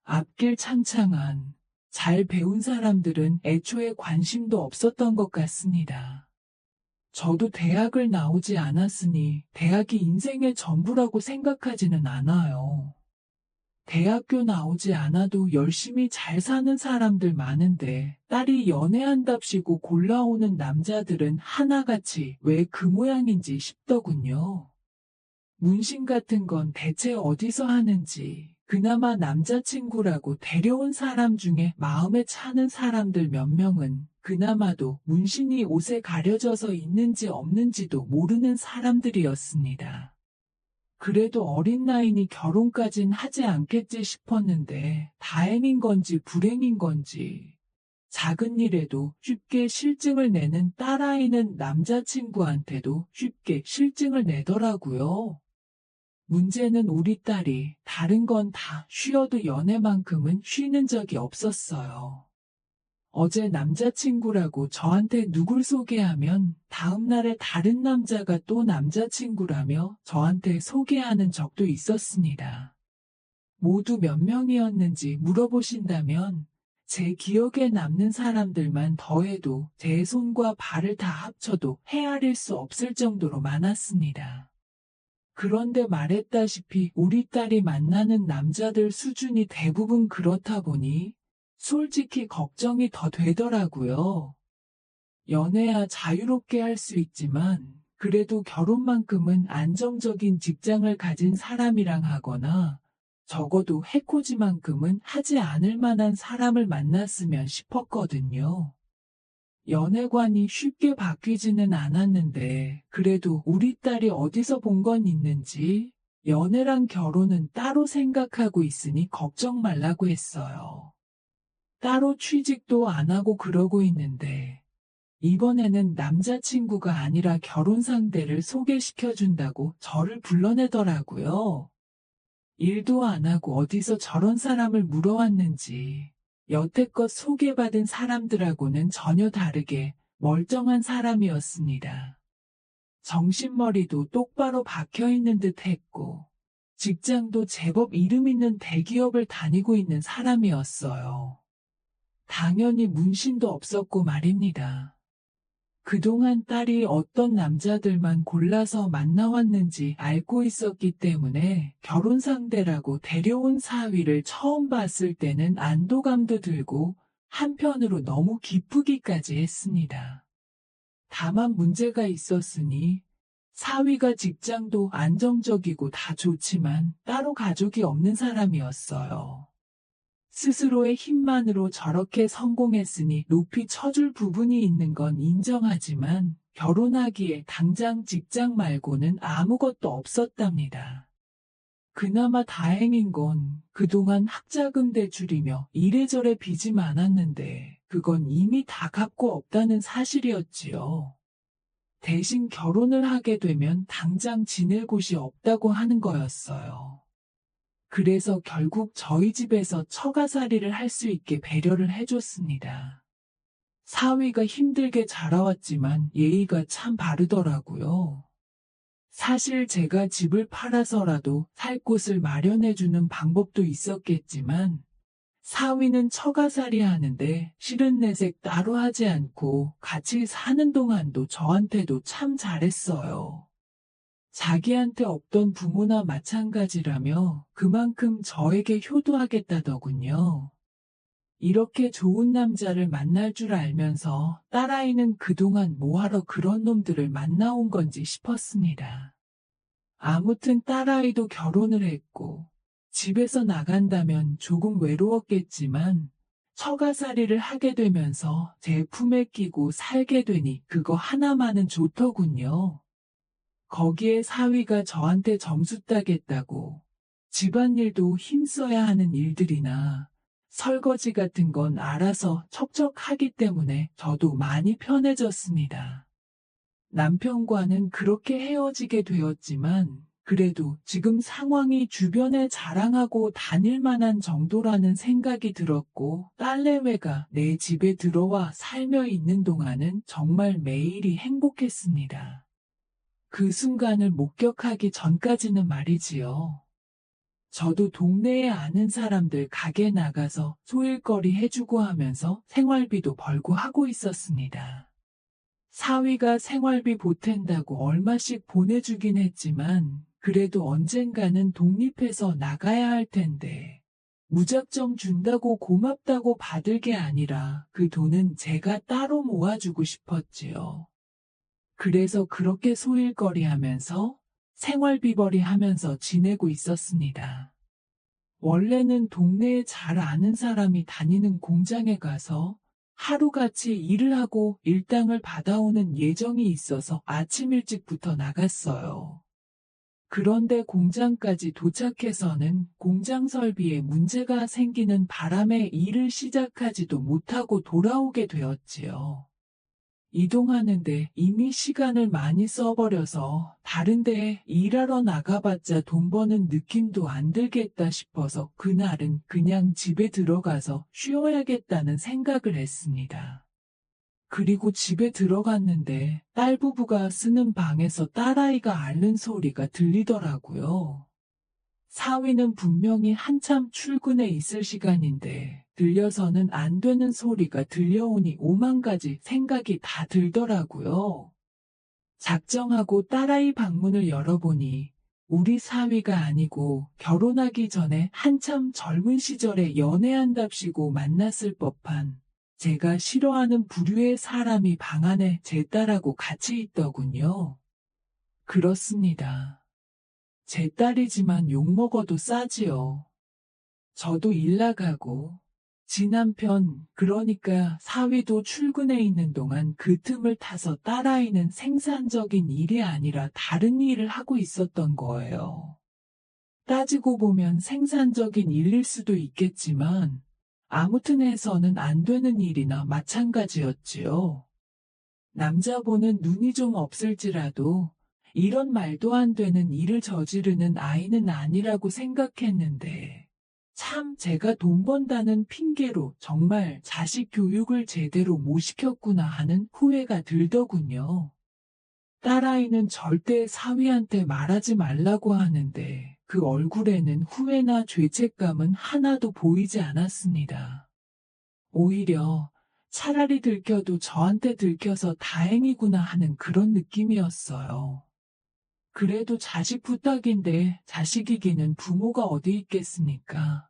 앞길 창창한 잘 배운 사람들은 애초에 관심도 없었던 것 같습니다. 저도 대학을 나오지 않았으니 대학이 인생의 전부라고 생각하지는 않아요. 대학교 나오지 않아도 열심히 잘 사는 사람들 많은데 딸이 연애한답시고 골라오는 남자들은 하나같이 왜 그 모양인지 싶더군요. 문신 같은 건 대체 어디서 하는지 그나마 남자친구라고 데려온 사람 중에 마음에 차는 사람들 몇 명은 그나마도 문신이 옷에 가려져서 있는지 없는지도 모르는 사람들이었습니다. 그래도 어린 나이니 결혼까진 하지 않겠지 싶었는데 다행인 건지 불행인 건지 작은 일에도 쉽게 실증을 내는 딸아이는 남자친구한테도 쉽게 실증을 내더라고요. 문제는 우리 딸이 다른 건 다 쉬어도 연애만큼은 쉬는 적이 없었어요. 어제 남자친구라고 저한테 누굴 소개하면 다음날에 다른 남자가 또 남자친구라며 저한테 소개하는 적도 있었습니다. 모두 몇 명이었는지 물어보신다면 제 기억에 남는 사람들만 더해도 제 손과 발을 다 합쳐도 헤아릴 수 없을 정도로 많았습니다. 그런데 말했다시피 우리 딸이 만나는 남자들 수준이 대부분 그렇다 보니 솔직히 걱정이 더 되더라고요. 연애야 자유롭게 할 수 있지만 그래도 결혼만큼은 안정적인 직장을 가진 사람이랑 하거나 적어도 해코지만큼은 하지 않을 만한 사람을 만났으면 싶었거든요. 연애관이 쉽게 바뀌지는 않았는데 그래도 우리 딸이 어디서 본 건 있는지 연애랑 결혼은 따로 생각하고 있으니 걱정 말라고 했어요. 따로 취직도 안 하고 그러고 있는데 이번에는 남자친구가 아니라 결혼 상대를 소개시켜준다고 저를 불러내더라고요. 일도 안 하고 어디서 저런 사람을 물어왔는지 여태껏 소개받은 사람들하고는 전혀 다르게 멀쩡한 사람이었습니다. 정신머리도 똑바로 박혀있는 듯 했고 직장도 제법 이름 있는 대기업을 다니고 있는 사람이었어요. 당연히 문신도 없었고 말입니다. 그동안 딸이 어떤 남자들만 골라서 만나왔는지 알고 있었기 때문에 결혼 상대라고 데려온 사위를 처음 봤을 때는 안도감도 들고 한편으로 너무 기쁘기까지 했습니다. 다만 문제가 있었으니 사위가 직장도 안정적이고 다 좋지만 따로 가족이 없는 사람이었어요. 스스로의 힘만으로 저렇게 성공했으니 높이 쳐줄 부분이 있는 건 인정하지만 결혼하기에 당장 직장 말고는 아무것도 없었답니다. 그나마 다행인 건 그동안 학자금 대출이며 이래저래 빚이 많았는데 그건 이미 다 갚고 없다는 사실이었지요. 대신 결혼을 하게 되면 당장 지낼 곳이 없다고 하는 거였어요. 그래서 결국 저희 집에서 처가살이를 할 수 있게 배려를 해줬습니다. 사위가 힘들게 자라왔지만 예의가 참 바르더라고요. 사실 제가 집을 팔아서라도 살 곳을 마련해주는 방법도 있었겠지만, 사위는 처가살이 하는데 싫은 내색 따로 하지 않고 같이 사는 동안도 저한테도 참 잘했어요. 자기한테 없던 부모나 마찬가지라며 그만큼 저에게 효도하겠다더군요. 이렇게 좋은 남자를 만날 줄 알면서 딸아이는 그동안 뭐하러 그런 놈들을 만나온 건지 싶었습니다. 아무튼 딸아이도 결혼을 했고, 집에서 나간다면 조금 외로웠겠지만, 처가살이를 하게 되면서 제 품에 끼고 살게 되니 그거 하나만은 좋더군요. 거기에 사위가 저한테 점수 따겠다고, 집안일도 힘써야 하는 일들이나, 설거지 같은 건 알아서 척척하기 때문에 저도 많이 편해졌습니다. 남편과는 그렇게 헤어지게 되었지만, 그래도 지금 상황이 주변에 자랑하고 다닐 만한 정도라는 생각이 들었고, 딸내외가 내 집에 들어와 살며 있는 동안은 정말 매일이 행복했습니다. 그 순간을 목격하기 전까지는 말이지요. 저도 동네에 아는 사람들 가게 나가서 소일거리 해주고 하면서 생활비도 벌고 하고 있었습니다. 사위가 생활비 보탠다고 얼마씩 보내주긴 했지만 그래도 언젠가는 독립해서 나가야 할 텐데 무작정 준다고 고맙다고 받을 게 아니라 그 돈은 제가 따로 모아주고 싶었지요. 그래서 그렇게 소일거리 하면서 생활비벌이 하면서 지내고 있었습니다. 원래는 동네에 잘 아는 사람이 다니는 공장에 가서 하루같이 일을 하고 일당을 받아오는 예정이 있어서 아침 일찍부터 나갔어요. 그런데 공장까지 도착해서는 공장 설비에 문제가 생기는 바람에 일을 시작하지도 못하고 돌아오게 되었지요. 이동하는데 이미 시간을 많이 써버려서 다른 데에 일하러 나가봤자 돈 버는 느낌도 안 들겠다 싶어서 그날은 그냥 집에 들어가서 쉬어야겠다는 생각을 했습니다. 그리고 집에 들어갔는데 딸 부부가 쓰는 방에서 딸아이가 앓는 소리가 들리더라고요. 사위는 분명히 한참 출근해 있을 시간인데 들려서는 안 되는 소리가 들려오니 오만 가지 생각이 다 들더라고요. 작정하고 딸아이 방문을 열어보니 우리 사위가 아니고 결혼하기 전에 한참 젊은 시절에 연애한답시고 만났을 법한 제가 싫어하는 부류의 사람이 방 안에 제 딸하고 같이 있더군요. 그렇습니다. 제 딸이지만 욕먹어도 싸지요. 저도 일 나가고, 지 남편, 그러니까 사위도 출근해 있는 동안 그 틈을 타서 딸아이는 생산적인 일이 아니라 다른 일을 하고 있었던 거예요. 따지고 보면 생산적인 일일 수도 있겠지만, 아무튼 해서는 안 되는 일이나 마찬가지였지요. 남자보는 눈이 좀 없을지라도, 이런 말도 안 되는 일을 저지르는 아이는 아니라고 생각했는데, 참 제가 돈 번다는 핑계로 정말 자식 교육을 제대로 못 시켰구나 하는 후회가 들더군요. 딸아이는 절대 사위한테 말하지 말라고 하는데, 그 얼굴에는 후회나 죄책감은 하나도 보이지 않았습니다. 오히려 차라리 들켜도 저한테 들켜서 다행이구나 하는 그런 느낌이었어요. 그래도 자식 부탁인데 자식이기는 부모가 어디 있겠습니까?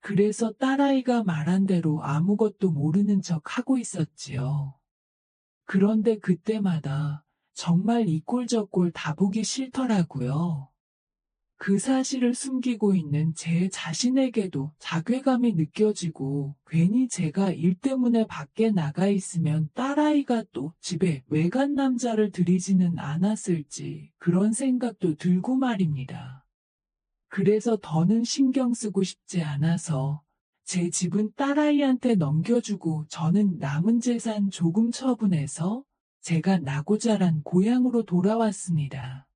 그래서 딸아이가 말한 대로 아무것도 모르는 척 하고 있었지요. 그런데 그때마다 정말 이 꼴 저 꼴 다 보기 싫더라고요. 그 사실을 숨기고 있는 제 자신에게도 자괴감이 느껴지고 괜히 제가 일 때문에 밖에 나가 있으면 딸아이가 또 집에 외간 남자를 들이지는 않았을지 그런 생각도 들고 말입니다. 그래서 더는 신경 쓰고 싶지 않아서 제 집은 딸아이한테 넘겨주고 저는 남은 재산 조금 처분해서 제가 나고 자란 고향으로 돌아왔습니다.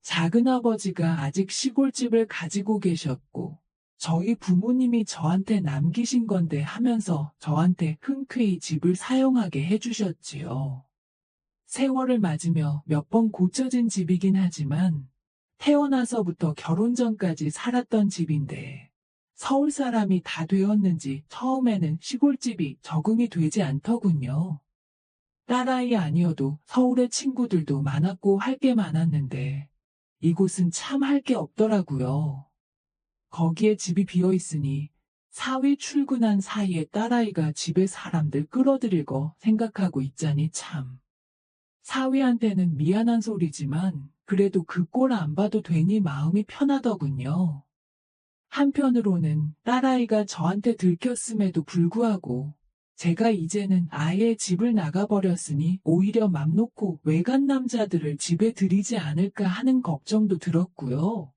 작은아버지가 아직 시골집을 가지고 계셨고 저희 부모님이 저한테 남기신 건데 하면서 저한테 흔쾌히 집을 사용하게 해주셨지요. 세월을 맞으며 몇 번 고쳐진 집이긴 하지만 태어나서부터 결혼 전까지 살았던 집인데 서울 사람이 다 되었는지 처음에는 시골집이 적응이 되지 않더군요. 딸아이 아니어도 서울에 친구들도 많았고 할 게 많았는데 이곳은 참 할 게 없더라고요. 거기에 집이 비어 있으니 사위 출근한 사이에 딸아이가 집에 사람들 끌어들일 거 생각하고 있자니 참. 사위한테는 미안한 소리지만 그래도 그 꼴 안 봐도 되니 마음이 편하더군요. 한편으로는 딸아이가 저한테 들켰음에도 불구하고 제가 이제는 아예 집을 나가버렸으니 오히려 맘 놓고 외간 남자들을 집에 들이지 않을까 하는 걱정도 들었고요.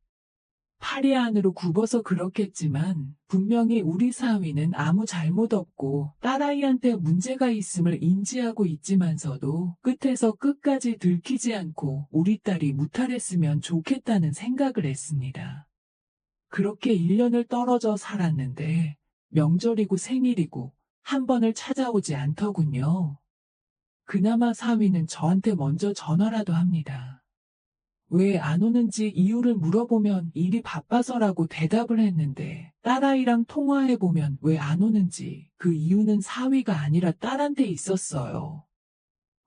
팔이 안으로 굽어서 그렇겠지만 분명히 우리 사위는 아무 잘못 없고 딸아이한테 문제가 있음을 인지하고 있지만서도 끝에서 끝까지 들키지 않고 우리 딸이 무탈했으면 좋겠다는 생각을 했습니다. 그렇게 1년을 떨어져 살았는데 명절이고 생일이고 한 번을 찾아오지 않더군요. 그나마 사위는 저한테 먼저 전화라도 합니다. 왜 안 오는지 이유를 물어보면 일이 바빠서라고 대답을 했는데 딸아이랑 통화해보면 왜 안 오는지 그 이유는 사위가 아니라 딸한테 있었어요.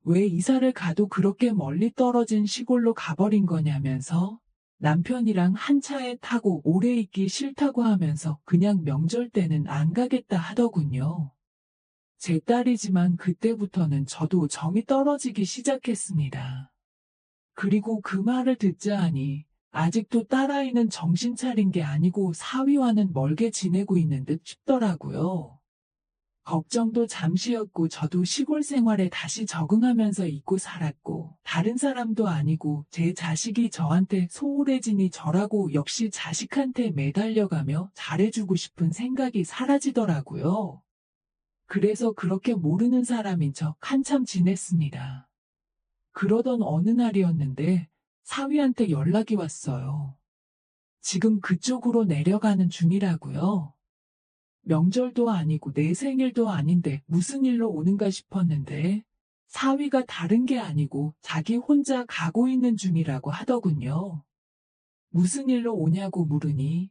왜 이사를 가도 그렇게 멀리 떨어진 시골로 가버린 거냐면서 남편이랑 한 차에 타고 오래 있기 싫다고 하면서 그냥 명절 때는 안 가겠다 하더군요. 제 딸이지만 그때부터는 저도 정이 떨어지기 시작했습니다. 그리고 그 말을 듣자 하니 아직도 딸아이는 정신 차린 게 아니고 사위와는 멀게 지내고 있는 듯 싶더라고요. 걱정도 잠시였고 저도 시골 생활에 다시 적응하면서 잊고 살았고 다른 사람도 아니고 제 자식이 저한테 소홀해지니 저라고 역시 자식한테 매달려가며 잘해주고 싶은 생각이 사라지더라고요. 그래서 그렇게 모르는 사람인 척 한참 지냈습니다. 그러던 어느 날이었는데 사위한테 연락이 왔어요. 지금 그쪽으로 내려가는 중이라고요. 명절도 아니고 내 생일도 아닌데 무슨 일로 오는가 싶었는데 사위가 다른 게 아니고 자기 혼자 가고 있는 중이라고 하더군요. 무슨 일로 오냐고 물으니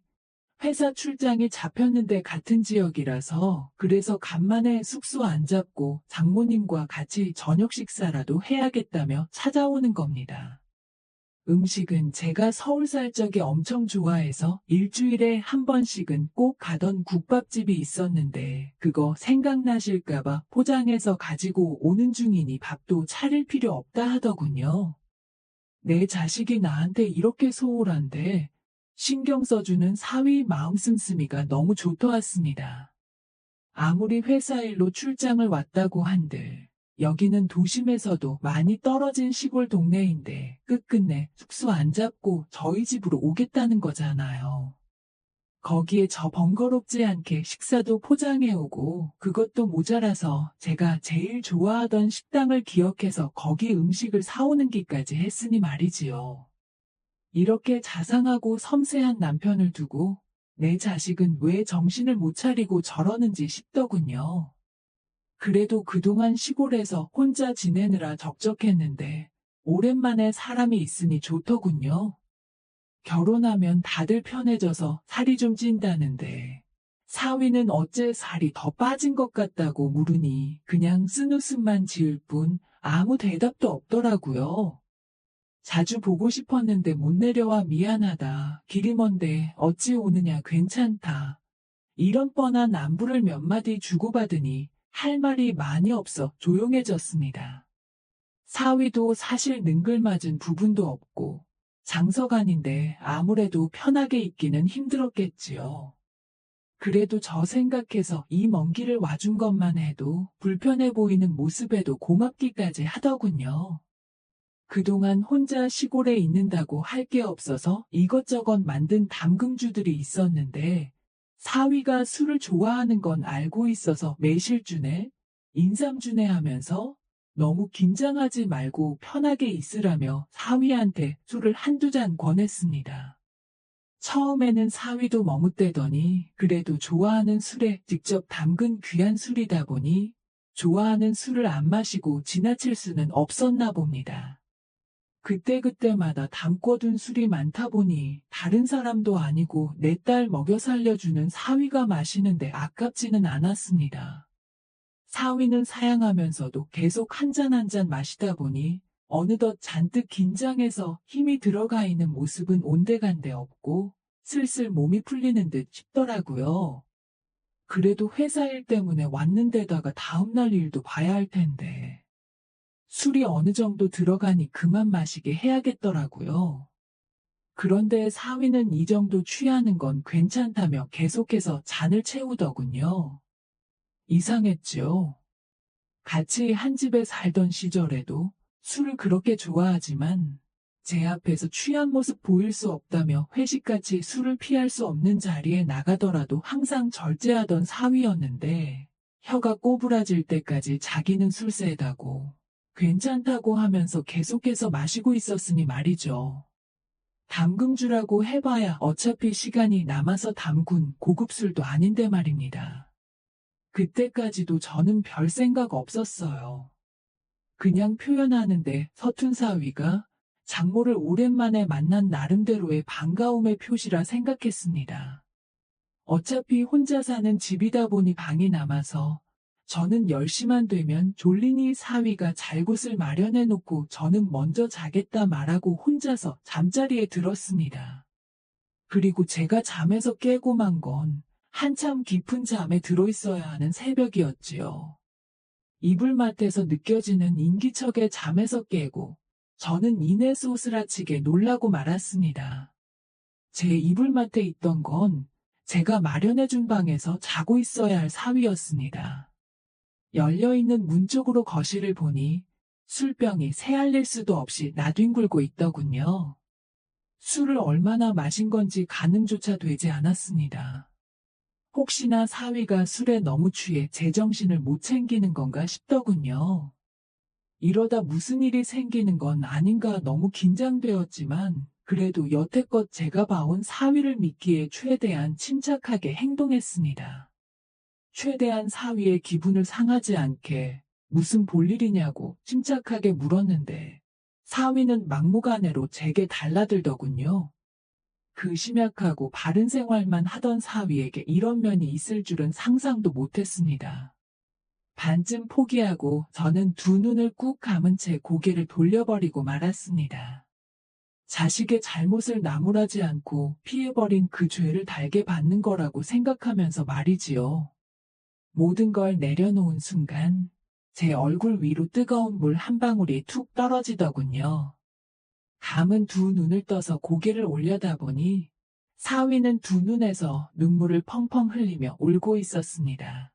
회사 출장이 잡혔는데 같은 지역이라서 그래서 간만에 숙소 안 잡고 장모님과 같이 저녁 식사라도 해야겠다며 찾아오는 겁니다. 음식은 제가 서울 살 적에 엄청 좋아해서 일주일에 한 번씩은 꼭 가던 국밥집이 있었는데 그거 생각나실까봐 포장해서 가지고 오는 중이니 밥도 차릴 필요 없다 하더군요. 내 자식이 나한테 이렇게 소홀한데 신경 써주는 사위 마음 씀씀이가 너무 좋더왔습니다. 아무리 회사 일로 출장을 왔다고 한들 여기는 도심에서도 많이 떨어진 시골 동네인데 끝끝내 숙소 안 잡고 저희 집으로 오겠다는 거잖아요. 거기에 저 번거롭지 않게 식사도 포장해오고 그것도 모자라서 제가 제일 좋아하던 식당을 기억해서 거기 음식을 사오는 기까지 했으니 말이지요. 이렇게 자상하고 섬세한 남편을 두고 내 자식은 왜 정신을 못 차리고 저러는지 싶더군요. 그래도 그동안 시골에서 혼자 지내느라 적적했는데 오랜만에 사람이 있으니 좋더군요. 결혼하면 다들 편해져서 살이 좀 찐다는데 사위는 어째 살이 더 빠진 것 같다고 물으니 그냥 쓴웃음만 지을 뿐 아무 대답도 없더라고요. 자주 보고 싶었는데 못 내려와 미안하다. 길이 먼데 어찌 오느냐 괜찮다. 이런 뻔한 안부를 몇 마디 주고받으니 할 말이 많이 없어 조용해졌습니다. 사위도 사실 능글맞은 부분도 없고 장서간인데 아무래도 편하게 있기는 힘들었겠지요. 그래도 저 생각해서 이 먼 길을 와준 것만 해도 불편해 보이는 모습에도 고맙기까지 하더군요. 그동안 혼자 시골에 있는다고 할 게 없어서 이것저것 만든 담금주들이 있었는데 사위가 술을 좋아하는 건 알고 있어서 매실주네, 인삼주네 하면서 너무 긴장하지 말고 편하게 있으라며 사위한테 술을 한두 잔 권했습니다. 처음에는 사위도 머뭇대더니 그래도 좋아하는 술에 직접 담근 귀한 술이다 보니 좋아하는 술을 안 마시고 지나칠 수는 없었나 봅니다. 그때그때마다 담궈둔 술이 많다 보니 다른 사람도 아니고 내 딸 먹여 살려주는 사위가 마시는데 아깝지는 않았습니다. 사위는 사양하면서도 계속 한 잔 한 잔 마시다 보니 어느덧 잔뜩 긴장해서 힘이 들어가 있는 모습은 온데간데 없고 슬슬 몸이 풀리는 듯 싶더라고요. 그래도 회사 일 때문에 왔는데다가 다음날 일도 봐야 할 텐데. 술이 어느 정도 들어가니 그만 마시게 해야겠더라고요. 그런데 사위는 이 정도 취하는 건 괜찮다며 계속해서 잔을 채우더군요. 이상했죠. 같이 한 집에 살던 시절에도 술을 그렇게 좋아하지만 제 앞에서 취한 모습 보일 수 없다며 회식같이 술을 피할 수 없는 자리에 나가더라도 항상 절제하던 사위였는데 혀가 꼬부라질 때까지 자기는 술 세다고 괜찮다고 하면서 계속해서 마시고 있었으니 말이죠. 담금주라고 해봐야 어차피 시간이 남아서 담군 고급 술도 아닌데 말입니다. 그때까지도 저는 별 생각 없었어요. 그냥 표현하는데 서툰 사위가 장모를 오랜만에 만난 나름대로의 반가움의 표시라 생각했습니다. 어차피 혼자 사는 집이다 보니 방이 남아서 저는 10시만 되면 졸리니 사위가 잘 곳을 마련해 놓고 저는 먼저 자겠다 말하고 혼자서 잠자리에 들었습니다. 그리고 제가 잠에서 깨고 만 건 한참 깊은 잠에 들어있어야 하는 새벽이었지요. 이불맛에서 느껴지는 인기척에 잠에서 깨고 저는 이내 소스라치게 놀라고 말았습니다. 제 이불맛에 있던 건 제가 마련해준 방에서 자고 있어야 할 사위였습니다. 열려있는 문 쪽으로 거실을 보니 술병이 새알릴 수도 없이 나뒹굴고 있더군요. 술을 얼마나 마신 건지 가늠조차 되지 않았습니다. 혹시나 사위가 술에 너무 취해 제정신을 못 챙기는 건가 싶더군요. 이러다 무슨 일이 생기는 건 아닌가 너무 긴장되었지만 그래도 여태껏 제가 봐온 사위를 믿기에 최대한 침착하게 행동했습니다. 최대한 사위의 기분을 상하지 않게 무슨 볼일이냐고 침착하게 물었는데 사위는 막무가내로 제게 달라들더군요. 그 심약하고 바른 생활만 하던 사위에게 이런 면이 있을 줄은 상상도 못했습니다. 반쯤 포기하고 저는 두 눈을 꾹 감은 채 고개를 돌려버리고 말았습니다. 자식의 잘못을 나무라지 않고 피해버린 그 죄를 달게 받는 거라고 생각하면서 말이지요. 모든 걸 내려놓은 순간 제 얼굴 위로 뜨거운 물 한 방울이 툭 떨어지더군요. 감은 두 눈을 떠서 고개를 올려다보니 사위는 두 눈에서 눈물을 펑펑 흘리며 울고 있었습니다.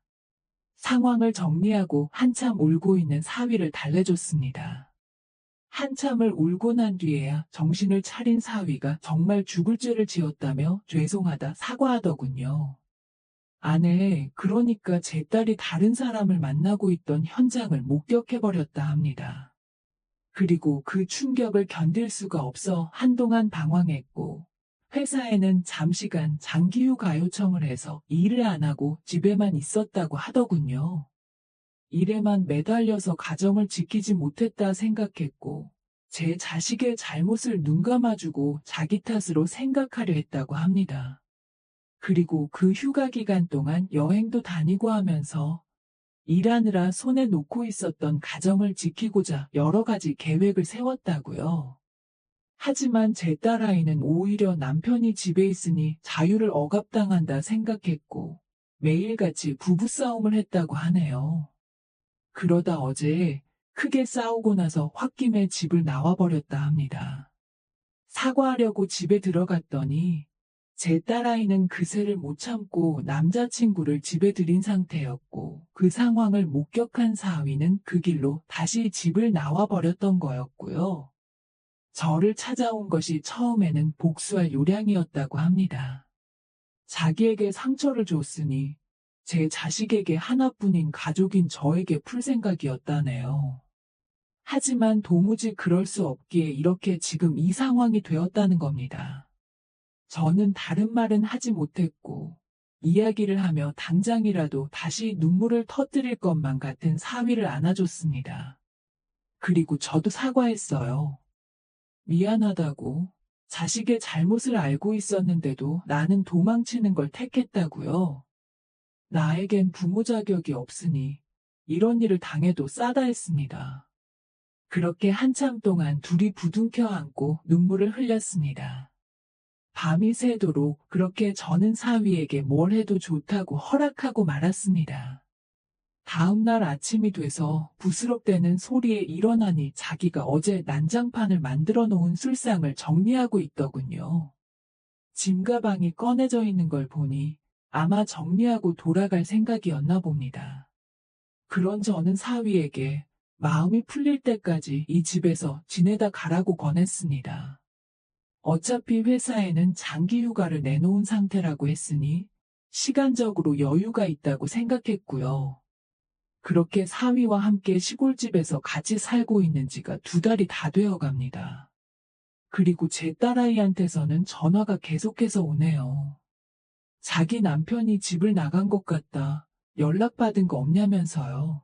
상황을 정리하고 한참 울고 있는 사위를 달래줬습니다. 한참을 울고 난 뒤에야 정신을 차린 사위가 정말 죽을 죄를 지었다며 죄송하다 사과하더군요. 아내, 그러니까 제 딸이 다른 사람을 만나고 있던 현장을 목격해버렸다 합니다. 그리고 그 충격을 견딜 수가 없어 한동안 방황했고 회사에는 잠시간 장기휴가 요청을 해서 일을 안 하고 집에만 있었다고 하더군요. 일에만 매달려서 가정을 지키지 못했다 생각했고 제 자식의 잘못을 눈감아주고 자기 탓으로 생각하려 했다고 합니다. 그리고 그 휴가 기간 동안 여행도 다니고 하면서 일하느라 손에 놓고 있었던 가정을 지키고자 여러 가지 계획을 세웠다고요. 하지만 제 딸아이는 오히려 남편이 집에 있으니 자유를 억압당한다 생각했고 매일같이 부부싸움을 했다고 하네요. 그러다 어제 크게 싸우고 나서 홧김에 집을 나와버렸다 합니다. 사과하려고 집에 들어갔더니 제 딸아이는 그새를 못 참고 남자친구를 집에 들인 상태였고 그 상황을 목격한 사위는 그 길로 다시 집을 나와버렸던 거였고요. 저를 찾아온 것이 처음에는 복수할 요량이었다고 합니다. 자기에게 상처를 줬으니 제 자식에게 하나뿐인 가족인 저에게 풀 생각이었다네요. 하지만 도무지 그럴 수 없기에 이렇게 지금 이 상황이 되었다는 겁니다. 저는 다른 말은 하지 못했고 이야기를 하며 당장이라도 다시 눈물을 터뜨릴 것만 같은 사위를 안아줬습니다. 그리고 저도 사과했어요. 미안하다고. 자식의 잘못을 알고 있었는데도 나는 도망치는 걸 택했다고요. 나에겐 부모 자격이 없으니 이런 일을 당해도 싸다 했습니다. 그렇게 한참 동안 둘이 부둥켜 안고 눈물을 흘렸습니다. 밤이 새도록 그렇게 저는 사위에게 뭘 해도 좋다고 허락하고 말았습니다. 다음 날 아침이 돼서 부스럭대는 소리에 일어나니 자기가 어제 난장판을 만들어 놓은 술상을 정리하고 있더군요. 짐가방이 꺼내져 있는 걸 보니 아마 정리하고 돌아갈 생각이었나 봅니다. 그런 저는 사위에게 마음이 풀릴 때까지 이 집에서 지내다 가라고 권했습니다. 어차피 회사에는 장기 휴가를 내놓은 상태라고 했으니 시간적으로 여유가 있다고 생각했고요. 그렇게 사위와 함께 시골집에서 같이 살고 있는 지가 2달이 다 되어 갑니다. 그리고 제 딸아이한테서는 전화가 계속해서 오네요. 자기 남편이 집을 나간 것 같다. 연락받은 거 없냐면서요.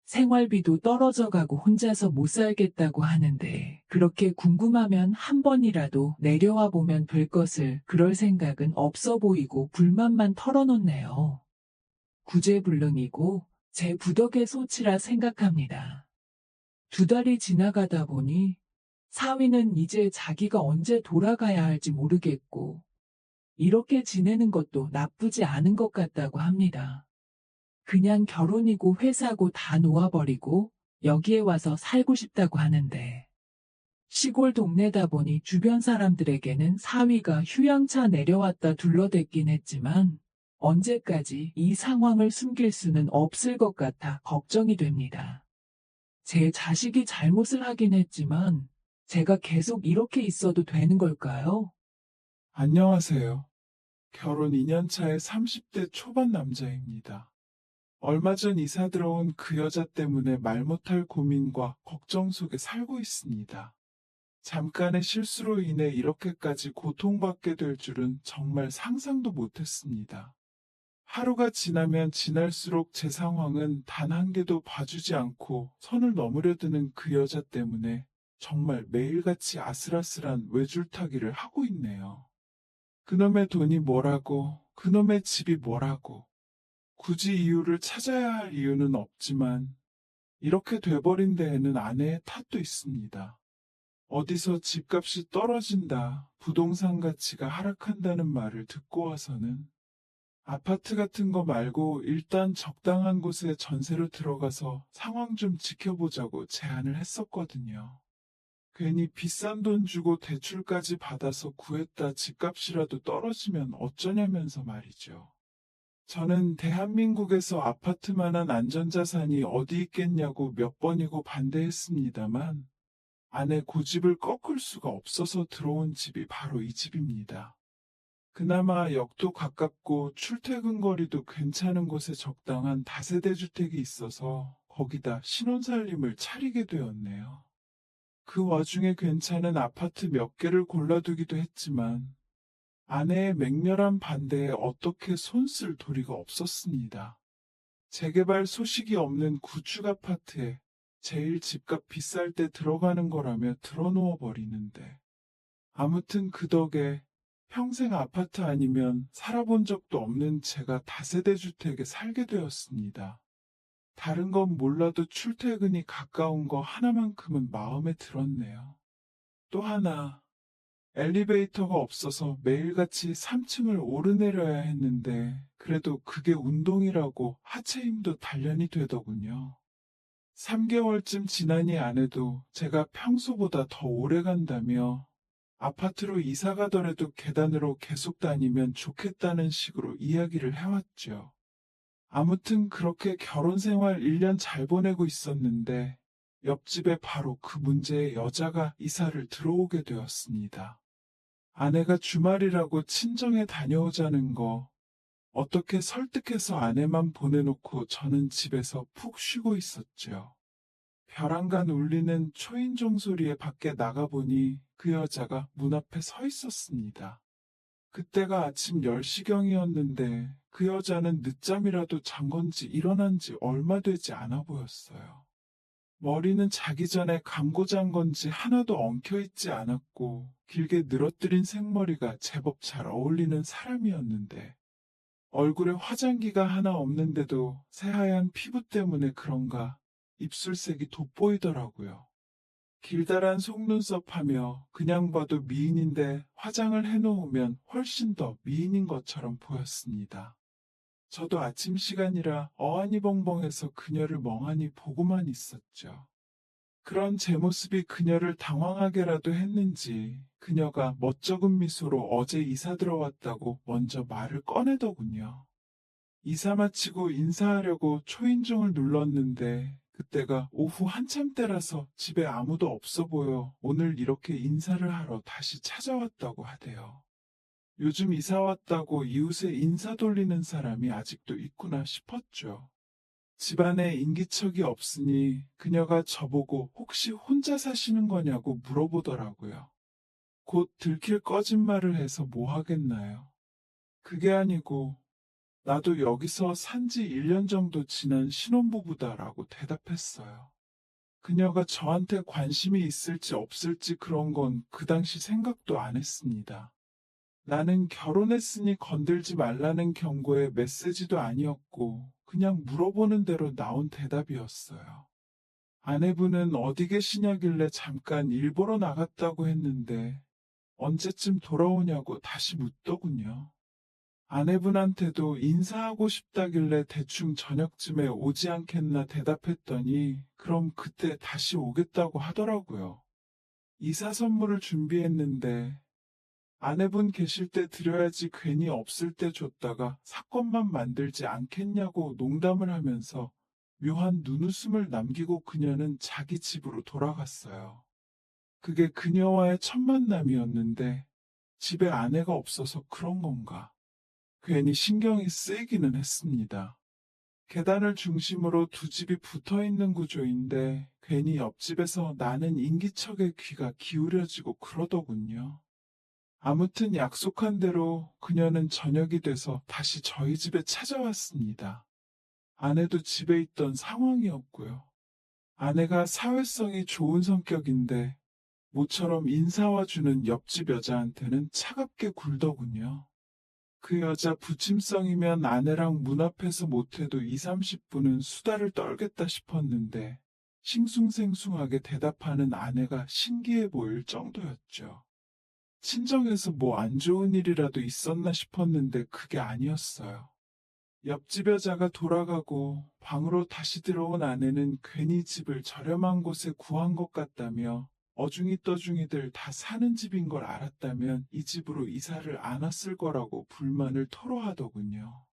생활비도 떨어져 가고 혼자서 못 살겠다고 하는데 그렇게 궁금하면 한 번이라도 내려와 보면 될 것을 그럴 생각은 없어 보이고 불만만 털어놓네요. 구제불능이고 제 부덕의 소치라 생각합니다. 2달이 지나가다 보니 사위는 이제 자기가 언제 돌아가야 할지 모르겠고 이렇게 지내는 것도 나쁘지 않은 것 같다고 합니다. 그냥 결혼이고 회사고 다 놓아버리고 여기에 와서 살고 싶다고 하는데 시골 동네다 보니 주변 사람들에게는 사위가 휴양차 내려왔다 둘러댔긴 했지만 언제까지 이 상황을 숨길 수는 없을 것 같아 걱정이 됩니다. 제 자식이 잘못을 하긴 했지만 제가 계속 이렇게 있어도 되는 걸까요? 안녕하세요. 결혼 2년 차의 30대 초반 남자입니다. 얼마 전 이사 들어온 그 여자 때문에 말 못할 고민과 걱정 속에 살고 있습니다. 잠깐의 실수로 인해 이렇게까지 고통받게 될 줄은 정말 상상도 못했습니다. 하루가 지나면 지날수록 제 상황은 단 한 개도 봐주지 않고 선을 넘으려 드는 그 여자 때문에 정말 매일같이 아슬아슬한 외줄타기를 하고 있네요. 그놈의 돈이 뭐라고, 그놈의 집이 뭐라고. 굳이 이유를 찾아야 할 이유는 없지만 이렇게 돼버린 데에는 아내의 탓도 있습니다. 어디서 집값이 떨어진다, 부동산 가치가 하락한다는 말을 듣고 와서는 아파트 같은 거 말고 일단 적당한 곳에 전세로 들어가서 상황 좀 지켜보자고 제안을 했었거든요. 괜히 비싼 돈 주고 대출까지 받아서 구했다 집값이라도 떨어지면 어쩌냐면서 말이죠. 저는 대한민국에서 아파트만한 안전자산이 어디 있겠냐고 몇 번이고 반대했습니다만 아내 고집을 꺾을 수가 없어서 들어온 집이 바로 이 집입니다. 그나마 역도 가깝고 출퇴근 거리도 괜찮은 곳에 적당한 다세대 주택이 있어서 거기다 신혼살림을 차리게 되었네요. 그 와중에 괜찮은 아파트 몇 개를 골라두기도 했지만 아내의 맹렬한 반대에 어떻게 손쓸 도리가 없었습니다. 재개발 소식이 없는 구축 아파트에 제일 집값 비쌀 때 들어가는 거라며 들어놓아 버리는데 아무튼 그 덕에 평생 아파트 아니면 살아본 적도 없는 제가 다세대 주택에 살게 되었습니다. 다른 건 몰라도 출퇴근이 가까운 거 하나만큼은 마음에 들었네요. 또 하나, 엘리베이터가 없어서 매일같이 3층을 오르내려야 했는데 그래도 그게 운동이라고 하체 힘도 단련이 되더군요. 3개월쯤 지나니 아내도 제가 평소보다 더 오래 간다며 아파트로 이사 가더라도 계단으로 계속 다니면 좋겠다는 식으로 이야기를 해왔죠. 아무튼 그렇게 결혼 생활 1년 잘 보내고 있었는데 옆집에 바로 그 문제의 여자가 이사를 들어오게 되었습니다. 아내가 주말이라고 친정에 다녀오자는 거 어떻게 설득해서 아내만 보내놓고 저는 집에서 푹 쉬고 있었죠. 벼랑간 울리는 초인종 소리에 밖에 나가보니 그 여자가 문 앞에 서 있었습니다. 그때가 아침 10시경이었는데 그 여자는 늦잠이라도 잔 건지 일어난 지 얼마 되지 않아 보였어요. 머리는 자기 전에 감고 잔 건지 하나도 엉켜있지 않았고 길게 늘어뜨린 생머리가 제법 잘 어울리는 사람이었는데 얼굴에 화장기가 하나 없는데도 새하얀 피부 때문에 그런가 입술색이 돋보이더라고요. 길다란 속눈썹하며 그냥 봐도 미인인데 화장을 해놓으면 훨씬 더 미인인 것처럼 보였습니다. 저도 아침 시간이라 어안이 벙벙해서 그녀를 멍하니 보고만 있었죠. 그런 제 모습이 그녀를 당황하게라도 했는지 그녀가 멋쩍은 미소로 어제 이사 들어왔다고 먼저 말을 꺼내더군요. 이사 마치고 인사하려고 초인종을 눌렀는데 그때가 오후 한참 때라서 집에 아무도 없어 보여 오늘 이렇게 인사를 하러 다시 찾아왔다고 하대요. 요즘 이사 왔다고 이웃에 인사 돌리는 사람이 아직도 있구나 싶었죠. 집안에 인기척이 없으니 그녀가 저보고 혹시 혼자 사시는 거냐고 물어보더라고요. 곧 들킬 거짓말을 해서 뭐 하겠나요? 그게 아니고 나도 여기서 산지 1년 정도 지난 신혼부부다라고 대답했어요. 그녀가 저한테 관심이 있을지 없을지 그런 건 그 당시 생각도 안 했습니다. 나는 결혼했으니 건들지 말라는 경고의 메시지도 아니었고 그냥 물어보는 대로 나온 대답이었어요. 아내분은 어디 계시냐길래 잠깐 일 보러 나갔다고 했는데 언제쯤 돌아오냐고 다시 묻더군요. 아내분한테도 인사하고 싶다길래 대충 저녁쯤에 오지 않겠나 대답했더니 그럼 그때 다시 오겠다고 하더라고요. 이사 선물을 준비했는데 아내분 계실 때 드려야지 괜히 없을 때 줬다가 사건만 만들지 않겠냐고 농담을 하면서 묘한 눈웃음을 남기고 그녀는 자기 집으로 돌아갔어요. 그게 그녀와의 첫 만남이었는데 집에 아내가 없어서 그런 건가. 괜히 신경이 쓰이기는 했습니다. 계단을 중심으로 두 집이 붙어 있는 구조인데 괜히 옆집에서 나는 인기척에 귀가 기울여지고 그러더군요. 아무튼 약속한 대로 그녀는 저녁이 돼서 다시 저희 집에 찾아왔습니다. 아내도 집에 있던 상황이었고요. 아내가 사회성이 좋은 성격인데 모처럼 인사와 주는 옆집 여자한테는 차갑게 굴더군요. 그 여자 부침성이면 아내랑 문 앞에서 못해도 2, 30분은 수다를 떨겠다 싶었는데 싱숭생숭하게 대답하는 아내가 신기해 보일 정도였죠. 친정에서 뭐 안 좋은 일이라도 있었나 싶었는데 그게 아니었어요. 옆집 여자가 돌아가고 방으로 다시 들어온 아내는 괜히 집을 저렴한 곳에 구한 것 같다며 어중이 떠중이들 다 사는 집인 걸 알았다면 이 집으로 이사를 안 왔을 거라고 불만을 토로하더군요.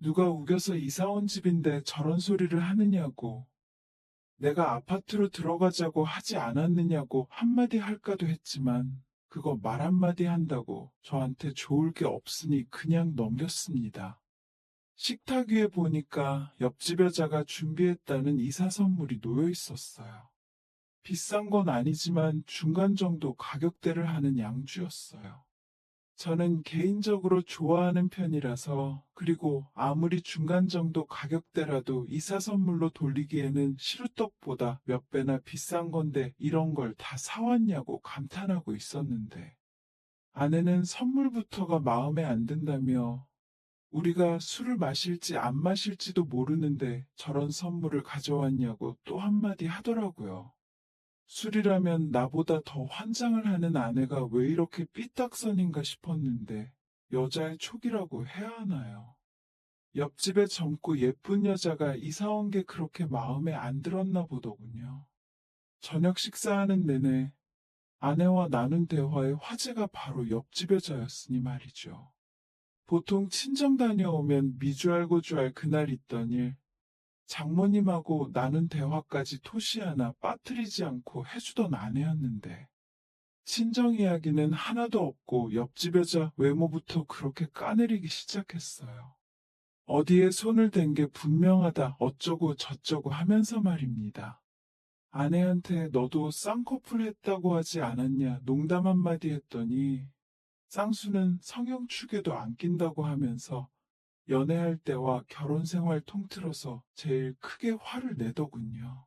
누가 우겨서 이사 온 집인데 저런 소리를 하느냐고, 내가 아파트로 들어가자고 하지 않았느냐고 한마디 할까도 했지만 그거 말 한마디 한다고 저한테 좋을 게 없으니 그냥 넘겼습니다. 식탁 위에 보니까 옆집 여자가 준비했다는 이사 선물이 놓여 있었어요. 비싼 건 아니지만 중간 정도 가격대를 하는 양주였어요. 저는 개인적으로 좋아하는 편이라서 그리고 아무리 중간 정도 가격대라도 이사 선물로 돌리기에는 시루떡보다 몇 배나 비싼 건데 이런 걸 다 사왔냐고 감탄하고 있었는데 아내는 선물부터가 마음에 안 든다며 우리가 술을 마실지 안 마실지도 모르는데 저런 선물을 가져왔냐고 또 한마디 하더라고요. 술이라면 나보다 더 환장을 하는 아내가 왜 이렇게 삐딱선인가 싶었는데 여자의 촉이라고 해야 하나요? 옆집에 젊고 예쁜 여자가 이사 온 게 그렇게 마음에 안 들었나 보더군요. 저녁 식사하는 내내 아내와 나눈 대화의 화제가 바로 옆집 여자였으니 말이죠. 보통 친정 다녀오면 미주알 고주알 그날 있던 일, 장모님하고 나눈 대화까지 토시 하나 빠뜨리지 않고 해주던 아내였는데 친정 이야기는 하나도 없고 옆집 여자 외모부터 그렇게 까내리기 시작했어요. 어디에 손을 댄 게 분명하다 어쩌고 저쩌고 하면서 말입니다. 아내한테 너도 쌍꺼풀 했다고 하지 않았냐 농담 한마디 했더니 쌍수는 성형 축에도 안 낀다고 하면서 연애할 때와 결혼 생활 통틀어서 제일 크게 화를 내더군요.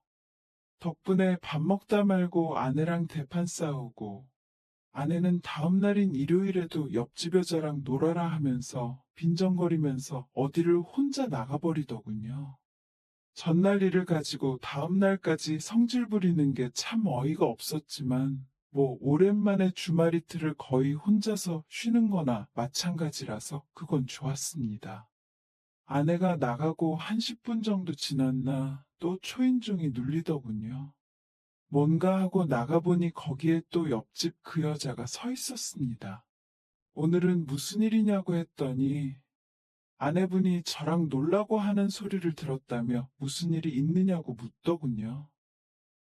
덕분에 밥 먹다 말고 아내랑 대판 싸우고 아내는 다음 날인 일요일에도 옆집 여자랑 놀아라 하면서 빈정거리면서 어디를 혼자 나가버리더군요. 전날 일을 가지고 다음 날까지 성질 부리는 게 참 어이가 없었지만 뭐 오랜만에 주말 이틀을 거의 혼자서 쉬는 거나 마찬가지라서 그건 좋았습니다. 아내가 나가고 한 10분 정도 지났나 또 초인종이 눌리더군요. 뭔가 하고 나가보니 거기에 또 옆집 그 여자가 서 있었습니다. 오늘은 무슨 일이냐고 했더니 아내분이 저랑 놀라고 하는 소리를 들었다며 무슨 일이 있느냐고 묻더군요.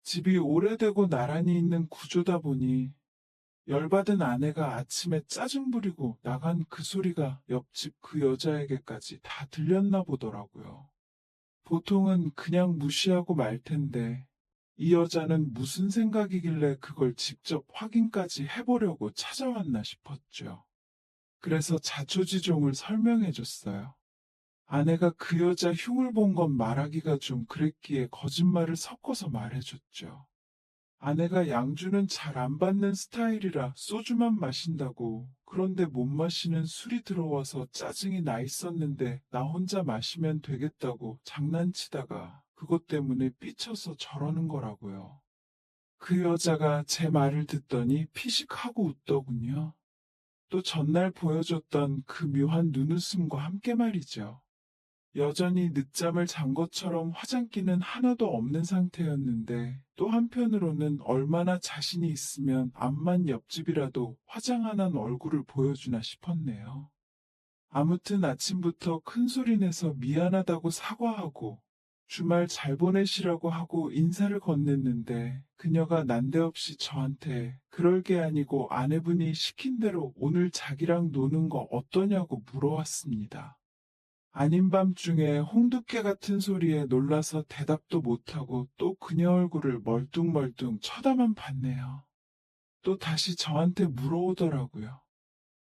집이 오래되고 나란히 있는 구조다 보니 열받은 아내가 아침에 짜증 부리고 나간 그 소리가 옆집 그 여자에게까지 다 들렸나 보더라고요. 보통은 그냥 무시하고 말 텐데 이 여자는 무슨 생각이길래 그걸 직접 확인까지 해보려고 찾아왔나 싶었죠. 그래서 자초지종을 설명해줬어요. 아내가 그 여자 흉을 본 건 말하기가 좀 그랬기에 거짓말을 섞어서 말해줬죠. 아내가 양주는 잘 안 받는 스타일이라 소주만 마신다고. 그런데 못 마시는 술이 들어와서 짜증이 나 있었는데 나 혼자 마시면 되겠다고 장난치다가 그것 때문에 삐쳐서 저러는 거라고요. 그 여자가 제 말을 듣더니 피식하고 웃더군요. 또 전날 보여줬던 그 묘한 눈웃음과 함께 말이죠. 여전히 늦잠을 잔 것처럼 화장기는 하나도 없는 상태였는데 또 한편으로는 얼마나 자신이 있으면 암만 옆집이라도 화장 안 한 얼굴을 보여주나 싶었네요. 아무튼 아침부터 큰 소리 내서 미안하다고 사과하고 주말 잘 보내시라고 하고 인사를 건넸는데 그녀가 난데없이 저한테 그럴 게 아니고 아내분이 시킨 대로 오늘 자기랑 노는 거 어떠냐고 물어왔습니다. 아닌 밤중에 홍두깨 같은 소리에 놀라서 대답도 못하고 또 그녀 얼굴을 멀뚱멀뚱 쳐다만 봤네요. 또 다시 저한테 물어오더라고요.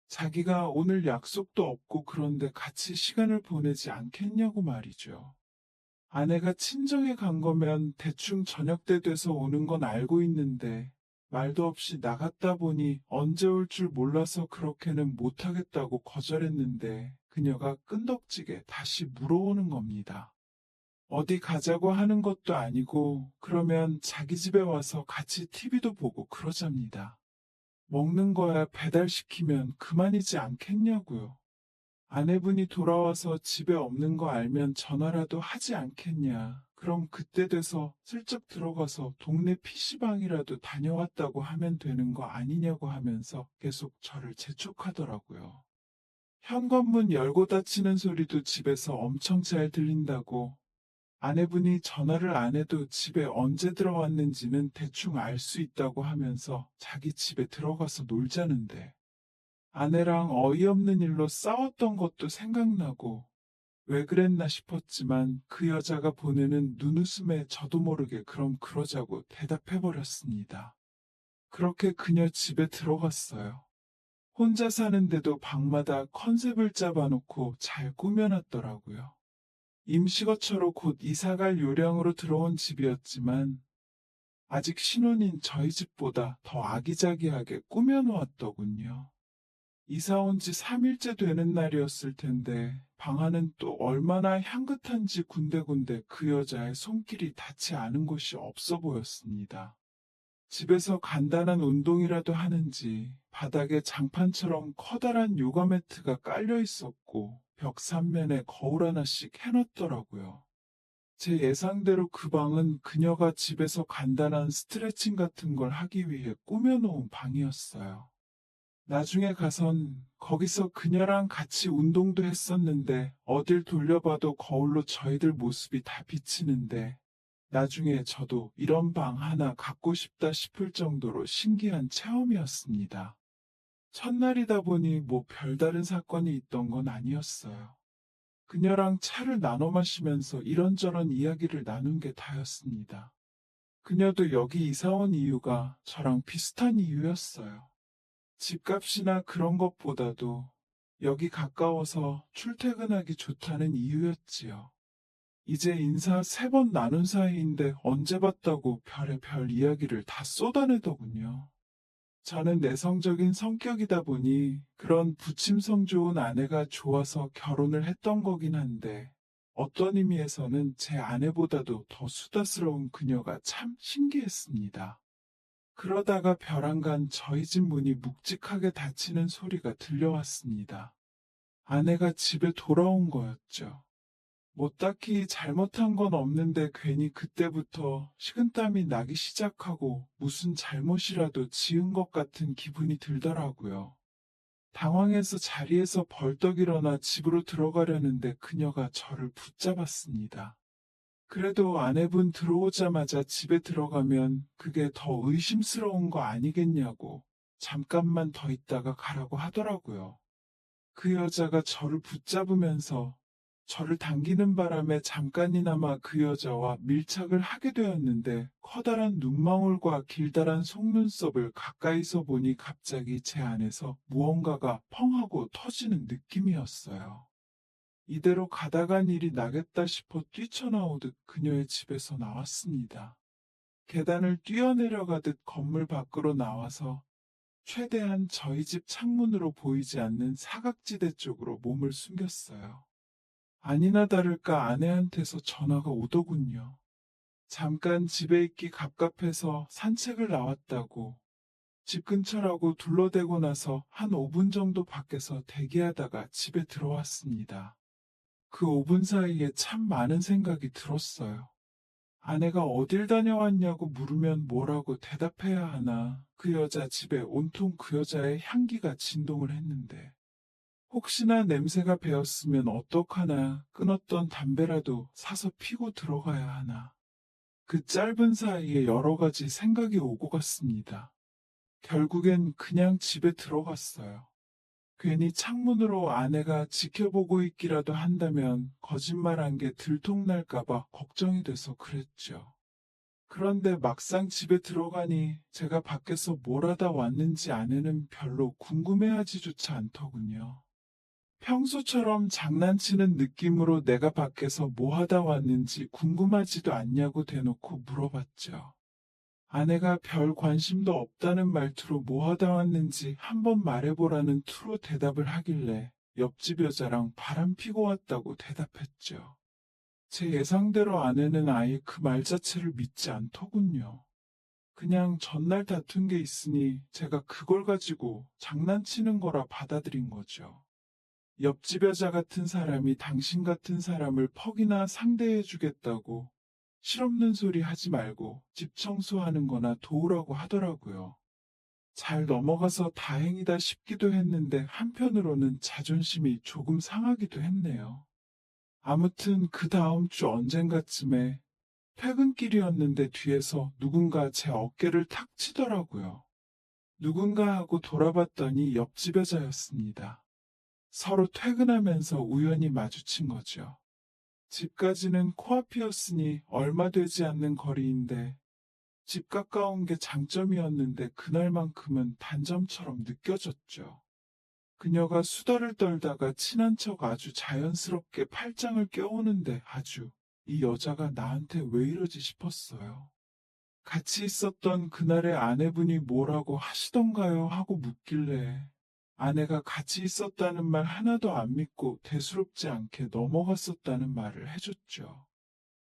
자기가 오늘 약속도 없고 그런데 같이 시간을 보내지 않겠냐고 말이죠. 아내가 친정에 간 거면 대충 저녁 때 돼서 오는 건 알고 있는데 말도 없이 나갔다 보니 언제 올 줄 몰라서 그렇게는 못하겠다고 거절했는데 그녀가 끈덕지게 다시 물어오는 겁니다. 어디 가자고 하는 것도 아니고 그러면 자기 집에 와서 같이 TV도 보고 그러잡니다. 먹는 거야 배달시키면 그만이지 않겠냐고요. 아내분이 돌아와서 집에 없는 거 알면 전화라도 하지 않겠냐. 그럼 그때 돼서 슬쩍 들어가서 동네 PC방이라도 다녀왔다고 하면 되는 거 아니냐고 하면서 계속 저를 재촉하더라고요. 현관문 열고 닫히는 소리도 집에서 엄청 잘 들린다고. 아내분이 전화를 안 해도 집에 언제 들어왔는지는 대충 알 수 있다고 하면서 자기 집에 들어가서 놀자는데 아내랑 어이없는 일로 싸웠던 것도 생각나고 왜 그랬나 싶었지만 그 여자가 보내는 눈웃음에 저도 모르게 그럼 그러자고 대답해버렸습니다. 그렇게 그녀 집에 들어갔어요. 혼자 사는데도 방마다 컨셉을 잡아놓고 잘 꾸며놨더라고요. 임시거처로 곧 이사갈 요량으로 들어온 집이었지만 아직 신혼인 저희 집보다 더 아기자기하게 꾸며놓았더군요. 이사 온 지 3일째 되는 날이었을 텐데 방 안은 또 얼마나 향긋한지 군데군데 그 여자의 손길이 닿지 않은 곳이 없어 보였습니다. 집에서 간단한 운동이라도 하는지 바닥에 장판처럼 커다란 요가 매트가 깔려 있었고 벽 3면에 거울 하나씩 해놨더라고요. 제 예상대로 그 방은 그녀가 집에서 간단한 스트레칭 같은 걸 하기 위해 꾸며놓은 방이었어요. 나중에 가선 거기서 그녀랑 같이 운동도 했었는데 어딜 돌려봐도 거울로 저희들 모습이 다 비치는데 나중에 저도 이런 방 하나 갖고 싶다 싶을 정도로 신기한 체험이었습니다. 첫날이다 보니 뭐 별다른 사건이 있던 건 아니었어요. 그녀랑 차를 나눠 마시면서 이런저런 이야기를 나눈 게 다였습니다. 그녀도 여기 이사 온 이유가 저랑 비슷한 이유였어요. 집값이나 그런 것보다도 여기 가까워서 출퇴근하기 좋다는 이유였지요. 이제 인사 3번 나눈 사이인데 언제 봤다고 별의별 이야기를 다 쏟아내더군요. 저는 내성적인 성격이다 보니 그런 부침성 좋은 아내가 좋아서 결혼을 했던 거긴 한데 어떤 의미에서는 제 아내보다도 더 수다스러운 그녀가 참 신기했습니다. 그러다가 벼랑간 저희 집 문이 묵직하게 닫히는 소리가 들려왔습니다. 아내가 집에 돌아온 거였죠. 뭐 딱히 잘못한 건 없는데 괜히 그때부터 식은땀이 나기 시작하고 무슨 잘못이라도 지은 것 같은 기분이 들더라고요. 당황해서 자리에서 벌떡 일어나 집으로 들어가려는데 그녀가 저를 붙잡았습니다. 그래도 아내분 들어오자마자 집에 들어가면 그게 더 의심스러운 거 아니겠냐고 잠깐만 더 있다가 가라고 하더라고요. 그 여자가 저를 붙잡으면서 저를 당기는 바람에 잠깐이나마 그 여자와 밀착을 하게 되었는데 커다란 눈망울과 길다란 속눈썹을 가까이서 보니 갑자기 제 안에서 무언가가 펑하고 터지는 느낌이었어요. 이대로 가다간 일이 나겠다 싶어 뛰쳐나오듯 그녀의 집에서 나왔습니다. 계단을 뛰어내려가듯 건물 밖으로 나와서 최대한 저희 집 창문으로 보이지 않는 사각지대 쪽으로 몸을 숨겼어요. 아니나 다를까 아내한테서 전화가 오더군요. 잠깐 집에 있기 갑갑해서 산책을 나왔다고. 집 근처라고 둘러대고 나서 한 5분 정도 밖에서 대기하다가 집에 들어왔습니다. 그 5분 사이에 참 많은 생각이 들었어요. 아내가 어딜 다녀왔냐고 물으면 뭐라고 대답해야 하나. 그 여자 집에 온통 그 여자의 향기가 진동을 했는데. 혹시나 냄새가 배었으면 어떡하나. 끊었던 담배라도 사서 피고 들어가야 하나. 그 짧은 사이에 여러 가지 생각이 오고 갔습니다. 결국엔 그냥 집에 들어갔어요. 괜히 창문으로 아내가 지켜보고 있기라도 한다면 거짓말한 게 들통날까봐 걱정이 돼서 그랬죠. 그런데 막상 집에 들어가니 제가 밖에서 뭘 하다 왔는지 아내는 별로 궁금해하지조차 않더군요. 평소처럼 장난치는 느낌으로 내가 밖에서 뭐 하다 왔는지 궁금하지도 않냐고 대놓고 물어봤죠. 아내가 별 관심도 없다는 말투로 뭐 하다 왔는지 한번 말해보라는 투로 대답을 하길래 옆집 여자랑 바람 피고 왔다고 대답했죠. 제 예상대로 아내는 아예 그 말 자체를 믿지 않더군요. 그냥 전날 다툰 게 있으니 제가 그걸 가지고 장난치는 거라 받아들인 거죠. 옆집 여자 같은 사람이 당신 같은 사람을 퍽이나 상대해주겠다고 실없는 소리 하지 말고 집 청소하는 거나 도우라고 하더라고요. 잘 넘어가서 다행이다 싶기도 했는데 한편으로는 자존심이 조금 상하기도 했네요. 아무튼 그 다음 주 언젠가쯤에 퇴근길이었는데 뒤에서 누군가 제 어깨를 탁 치더라고요. 누군가 하고 돌아봤더니 옆집 여자였습니다. 서로 퇴근하면서 우연히 마주친 거죠. 집까지는 코앞이었으니 얼마 되지 않는 거리인데 집 가까운 게 장점이었는데 그날만큼은 단점처럼 느껴졌죠. 그녀가 수다를 떨다가 친한 척 아주 자연스럽게 팔짱을 껴오는데 아주 이 여자가 나한테 왜 이러지 싶었어요. 같이 있었던 그날의 아내분이 뭐라고 하시던가요? 하고 묻길래 아내가 같이 있었다는 말 하나도 안 믿고 대수롭지 않게 넘어갔었다는 말을 해줬죠.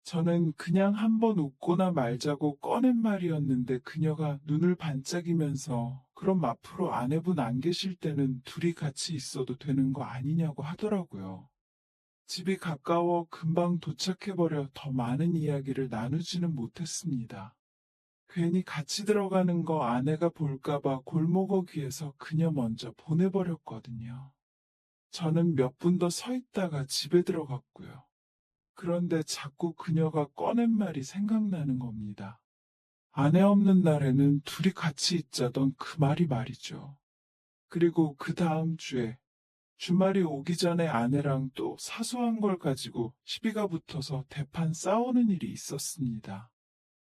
저는 그냥 한번 웃거나 말자고 꺼낸 말이었는데 그녀가 눈을 반짝이면서 그럼 앞으로 아내분 안 계실 때는 둘이 같이 있어도 되는 거 아니냐고 하더라고요. 집이 가까워 금방 도착해버려 더 많은 이야기를 나누지는 못했습니다. 괜히 같이 들어가는 거 아내가 볼까봐 골목 어귀에서 그녀 먼저 보내버렸거든요. 저는 몇 분 더 서 있다가 집에 들어갔고요. 그런데 자꾸 그녀가 꺼낸 말이 생각나는 겁니다. 아내 없는 날에는 둘이 같이 있자던 그 말이 말이죠. 그리고 그 다음 주에 주말이 오기 전에 아내랑 또 사소한 걸 가지고 시비가 붙어서 대판 싸우는 일이 있었습니다.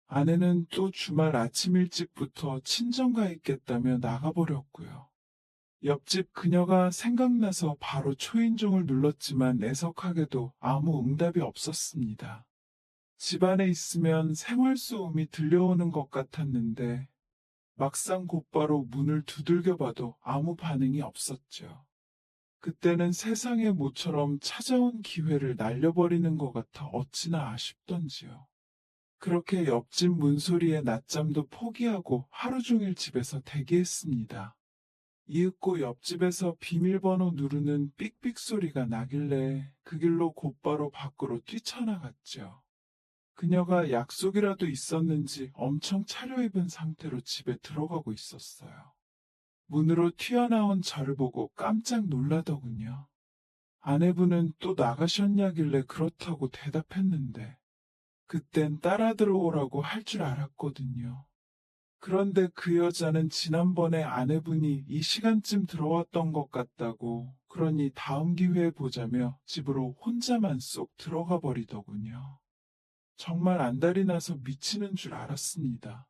아내는 또 주말 아침 일찍부터 친정가 있겠다며 나가버렸고요. 옆집 그녀가 생각나서 바로 초인종을 눌렀지만 애석하게도 아무 응답이 없었습니다. 집 안에 있으면 생활소음이 들려오는 것 같았는데 막상 곧바로 문을 두들겨 봐도 아무 반응이 없었죠. 그때는 세상의 모처럼 찾아온 기회를 날려버리는 것 같아 어찌나 아쉽던지요. 그렇게 옆집 문소리에 낮잠도 포기하고 하루 종일 집에서 대기했습니다. 이윽고 옆집에서 비밀번호 누르는 삑삑 소리가 나길래 그 길로 곧바로 밖으로 뛰쳐나갔죠. 그녀가 약속이라도 있었는지 엄청 차려입은 상태로 집에 들어가고 있었어요. 문으로 튀어나온 저를 보고 깜짝 놀라더군요. 아내분은 또 나가셨냐길래 그렇다고 대답했는데 그땐 따라 들어오라고 할 줄 알았거든요. 그런데 그 여자는 지난번에 아내분이 이 시간쯤 들어왔던 것 같다고 그러니 다음 기회에 보자며 집으로 혼자만 쏙 들어가 버리더군요. 정말 안달이 나서 미치는 줄 알았습니다.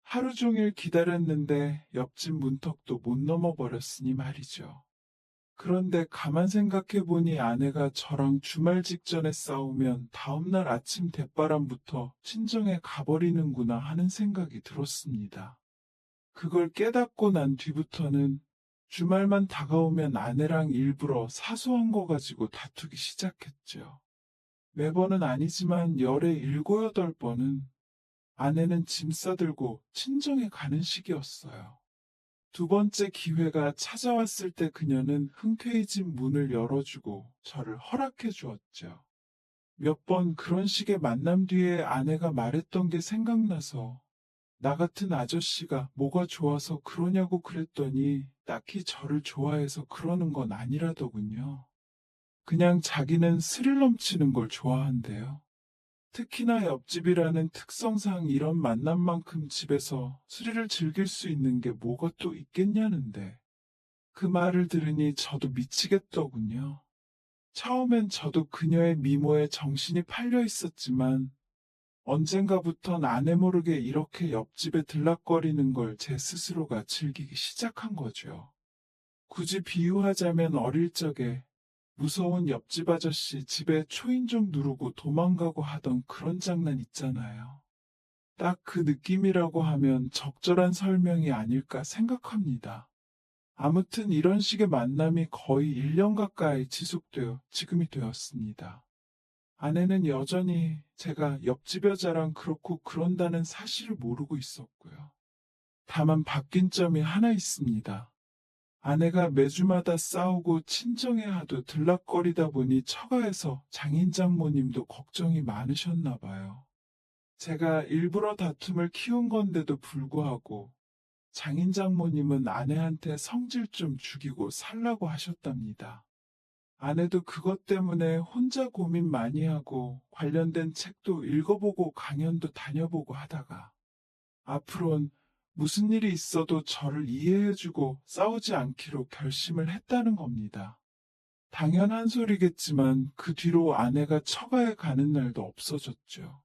하루 종일 기다렸는데 옆집 문턱도 못 넘어버렸으니 말이죠. 그런데 가만 생각해보니 아내가 저랑 주말 직전에 싸우면 다음날 아침 대바람부터 친정에 가버리는구나 하는 생각이 들었습니다. 그걸 깨닫고 난 뒤부터는 주말만 다가오면 아내랑 일부러 사소한 거 가지고 다투기 시작했죠. 매번은 아니지만 열에 7, 8번은 아내는 짐 싸들고 친정에 가는 시기였어요. 두 번째 기회가 찾아왔을 때 그녀는 흔쾌히 집 문을 열어주고 저를 허락해 주었죠. 몇 번 그런 식의 만남 뒤에 아내가 말했던 게 생각나서 나 같은 아저씨가 뭐가 좋아서 그러냐고 그랬더니 딱히 저를 좋아해서 그러는 건 아니라더군요. 그냥 자기는 스릴 넘치는 걸 좋아한대요. 특히나 옆집이라는 특성상 이런 만남만큼 집에서 스릴을 즐길 수 있는 게 뭐가 또 있겠냐는데 그 말을 들으니 저도 미치겠더군요. 처음엔 저도 그녀의 미모에 정신이 팔려 있었지만 언젠가부턴 아내 모르게 이렇게 옆집에 들락거리는 걸 제 스스로가 즐기기 시작한 거죠. 굳이 비유하자면 어릴 적에 무서운 옆집 아저씨 집에 초인종 누르고 도망가고 하던 그런 장난 있잖아요. 딱 그 느낌이라고 하면 적절한 설명이 아닐까 생각합니다. 아무튼 이런 식의 만남이 거의 1년 가까이 지속되어 지금이 되었습니다. 아내는 여전히 제가 옆집 여자랑 그렇고 그런다는 사실을 모르고 있었고요. 다만 바뀐 점이 하나 있습니다. 아내가 매주마다 싸우고 친정에 하도 들락거리다 보니 처가에서 장인 장모님도 걱정이 많으셨나 봐요. 제가 일부러 다툼을 키운 건데도 불구하고 장인 장모님은 아내한테 성질 좀 죽이고 살라고 하셨답니다. 아내도 그것 때문에 혼자 고민 많이 하고 관련된 책도 읽어보고 강연도 다녀보고 하다가 앞으론 무슨 일이 있어도 저를 이해해주고 싸우지 않기로 결심을 했다는 겁니다. 당연한 소리겠지만 그 뒤로 아내가 처가에 가는 날도 없어졌죠.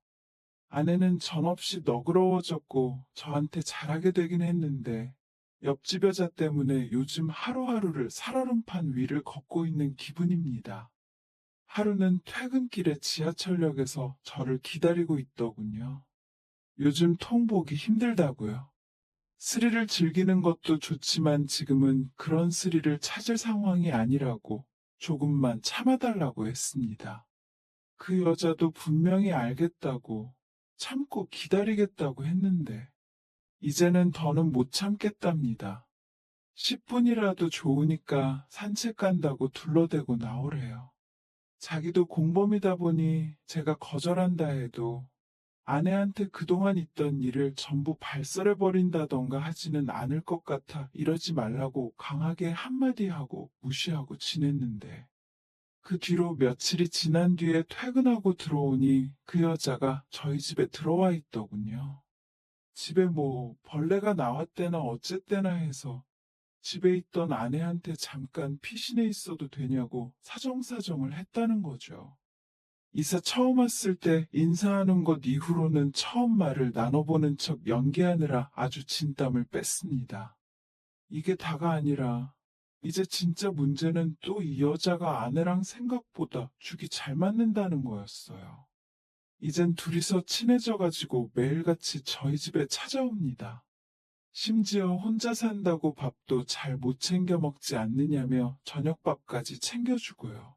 아내는 전없이 너그러워졌고 저한테 잘하게 되긴 했는데 옆집 여자 때문에 요즘 하루하루를 살얼음판 위를 걷고 있는 기분입니다. 하루는 퇴근길에 지하철역에서 저를 기다리고 있더군요. 요즘 통 보기 힘들다고요. 스릴을 즐기는 것도 좋지만 지금은 그런 스릴을 찾을 상황이 아니라고 조금만 참아달라고 했습니다. 그 여자도 분명히 알겠다고 참고 기다리겠다고 했는데 이제는 더는 못 참겠답니다. 10분이라도 좋으니까 산책 간다고 둘러대고 나오래요. 자기도 공범이다 보니 제가 거절한다 해도 아내한테 그동안 있던 일을 전부 발설해버린다던가 하지는 않을 것 같아 이러지 말라고 강하게 한마디 하고 무시하고 지냈는데 그 뒤로 며칠이 지난 뒤에 퇴근하고 들어오니 그 여자가 저희 집에 들어와 있더군요. 집에 뭐 벌레가 나왔대나 어쨌대나 해서 집에 있던 아내한테 잠깐 피신해 있어도 되냐고 사정사정을 했다는 거죠. 이사 처음 왔을 때 인사하는 것 이후로는 처음 말을 나눠보는 척 연기하느라 아주 진땀을 뺐습니다. 이게 다가 아니라 이제 진짜 문제는 또 이 여자가 아내랑 생각보다 죽이 잘 맞는다는 거였어요. 이젠 둘이서 친해져가지고 매일같이 저희 집에 찾아옵니다. 심지어 혼자 산다고 밥도 잘 못 챙겨 먹지 않느냐며 저녁밥까지 챙겨주고요.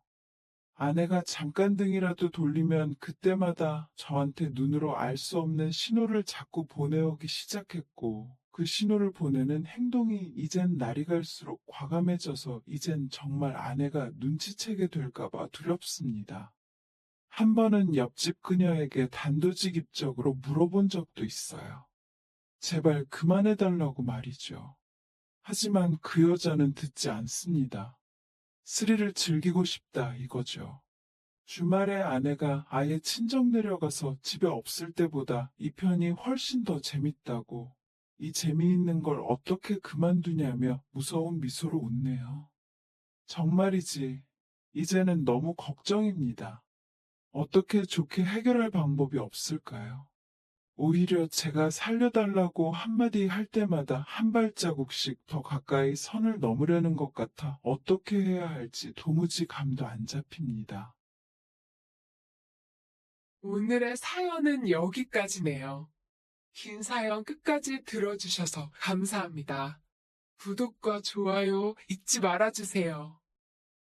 아내가 잠깐 등이라도 돌리면 그때마다 저한테 눈으로 알 수 없는 신호를 자꾸 보내오기 시작했고, 그 신호를 보내는 행동이 이젠 날이 갈수록 과감해져서 이젠 정말 아내가 눈치채게 될까봐 두렵습니다. 한 번은 옆집 그녀에게 단도직입적으로 물어본 적도 있어요. 제발 그만해달라고 말이죠. 하지만 그 여자는 듣지 않습니다. 스릴을 즐기고 싶다 이거죠. 주말에 아내가 아예 친정 내려가서 집에 없을 때보다 이 편이 훨씬 더 재밌다고, 이 재미있는 걸 어떻게 그만두냐며 무서운 미소로 웃네요. 정말이지, 이제는 너무 걱정입니다. 어떻게 좋게 해결할 방법이 없을까요? 오히려 제가 살려달라고 한마디 할 때마다 한 발자국씩 더 가까이 선을 넘으려는 것 같아 어떻게 해야 할지 도무지 감도 안 잡힙니다. 오늘의 사연은 여기까지네요. 긴 사연 끝까지 들어주셔서 감사합니다. 구독과 좋아요 잊지 말아주세요.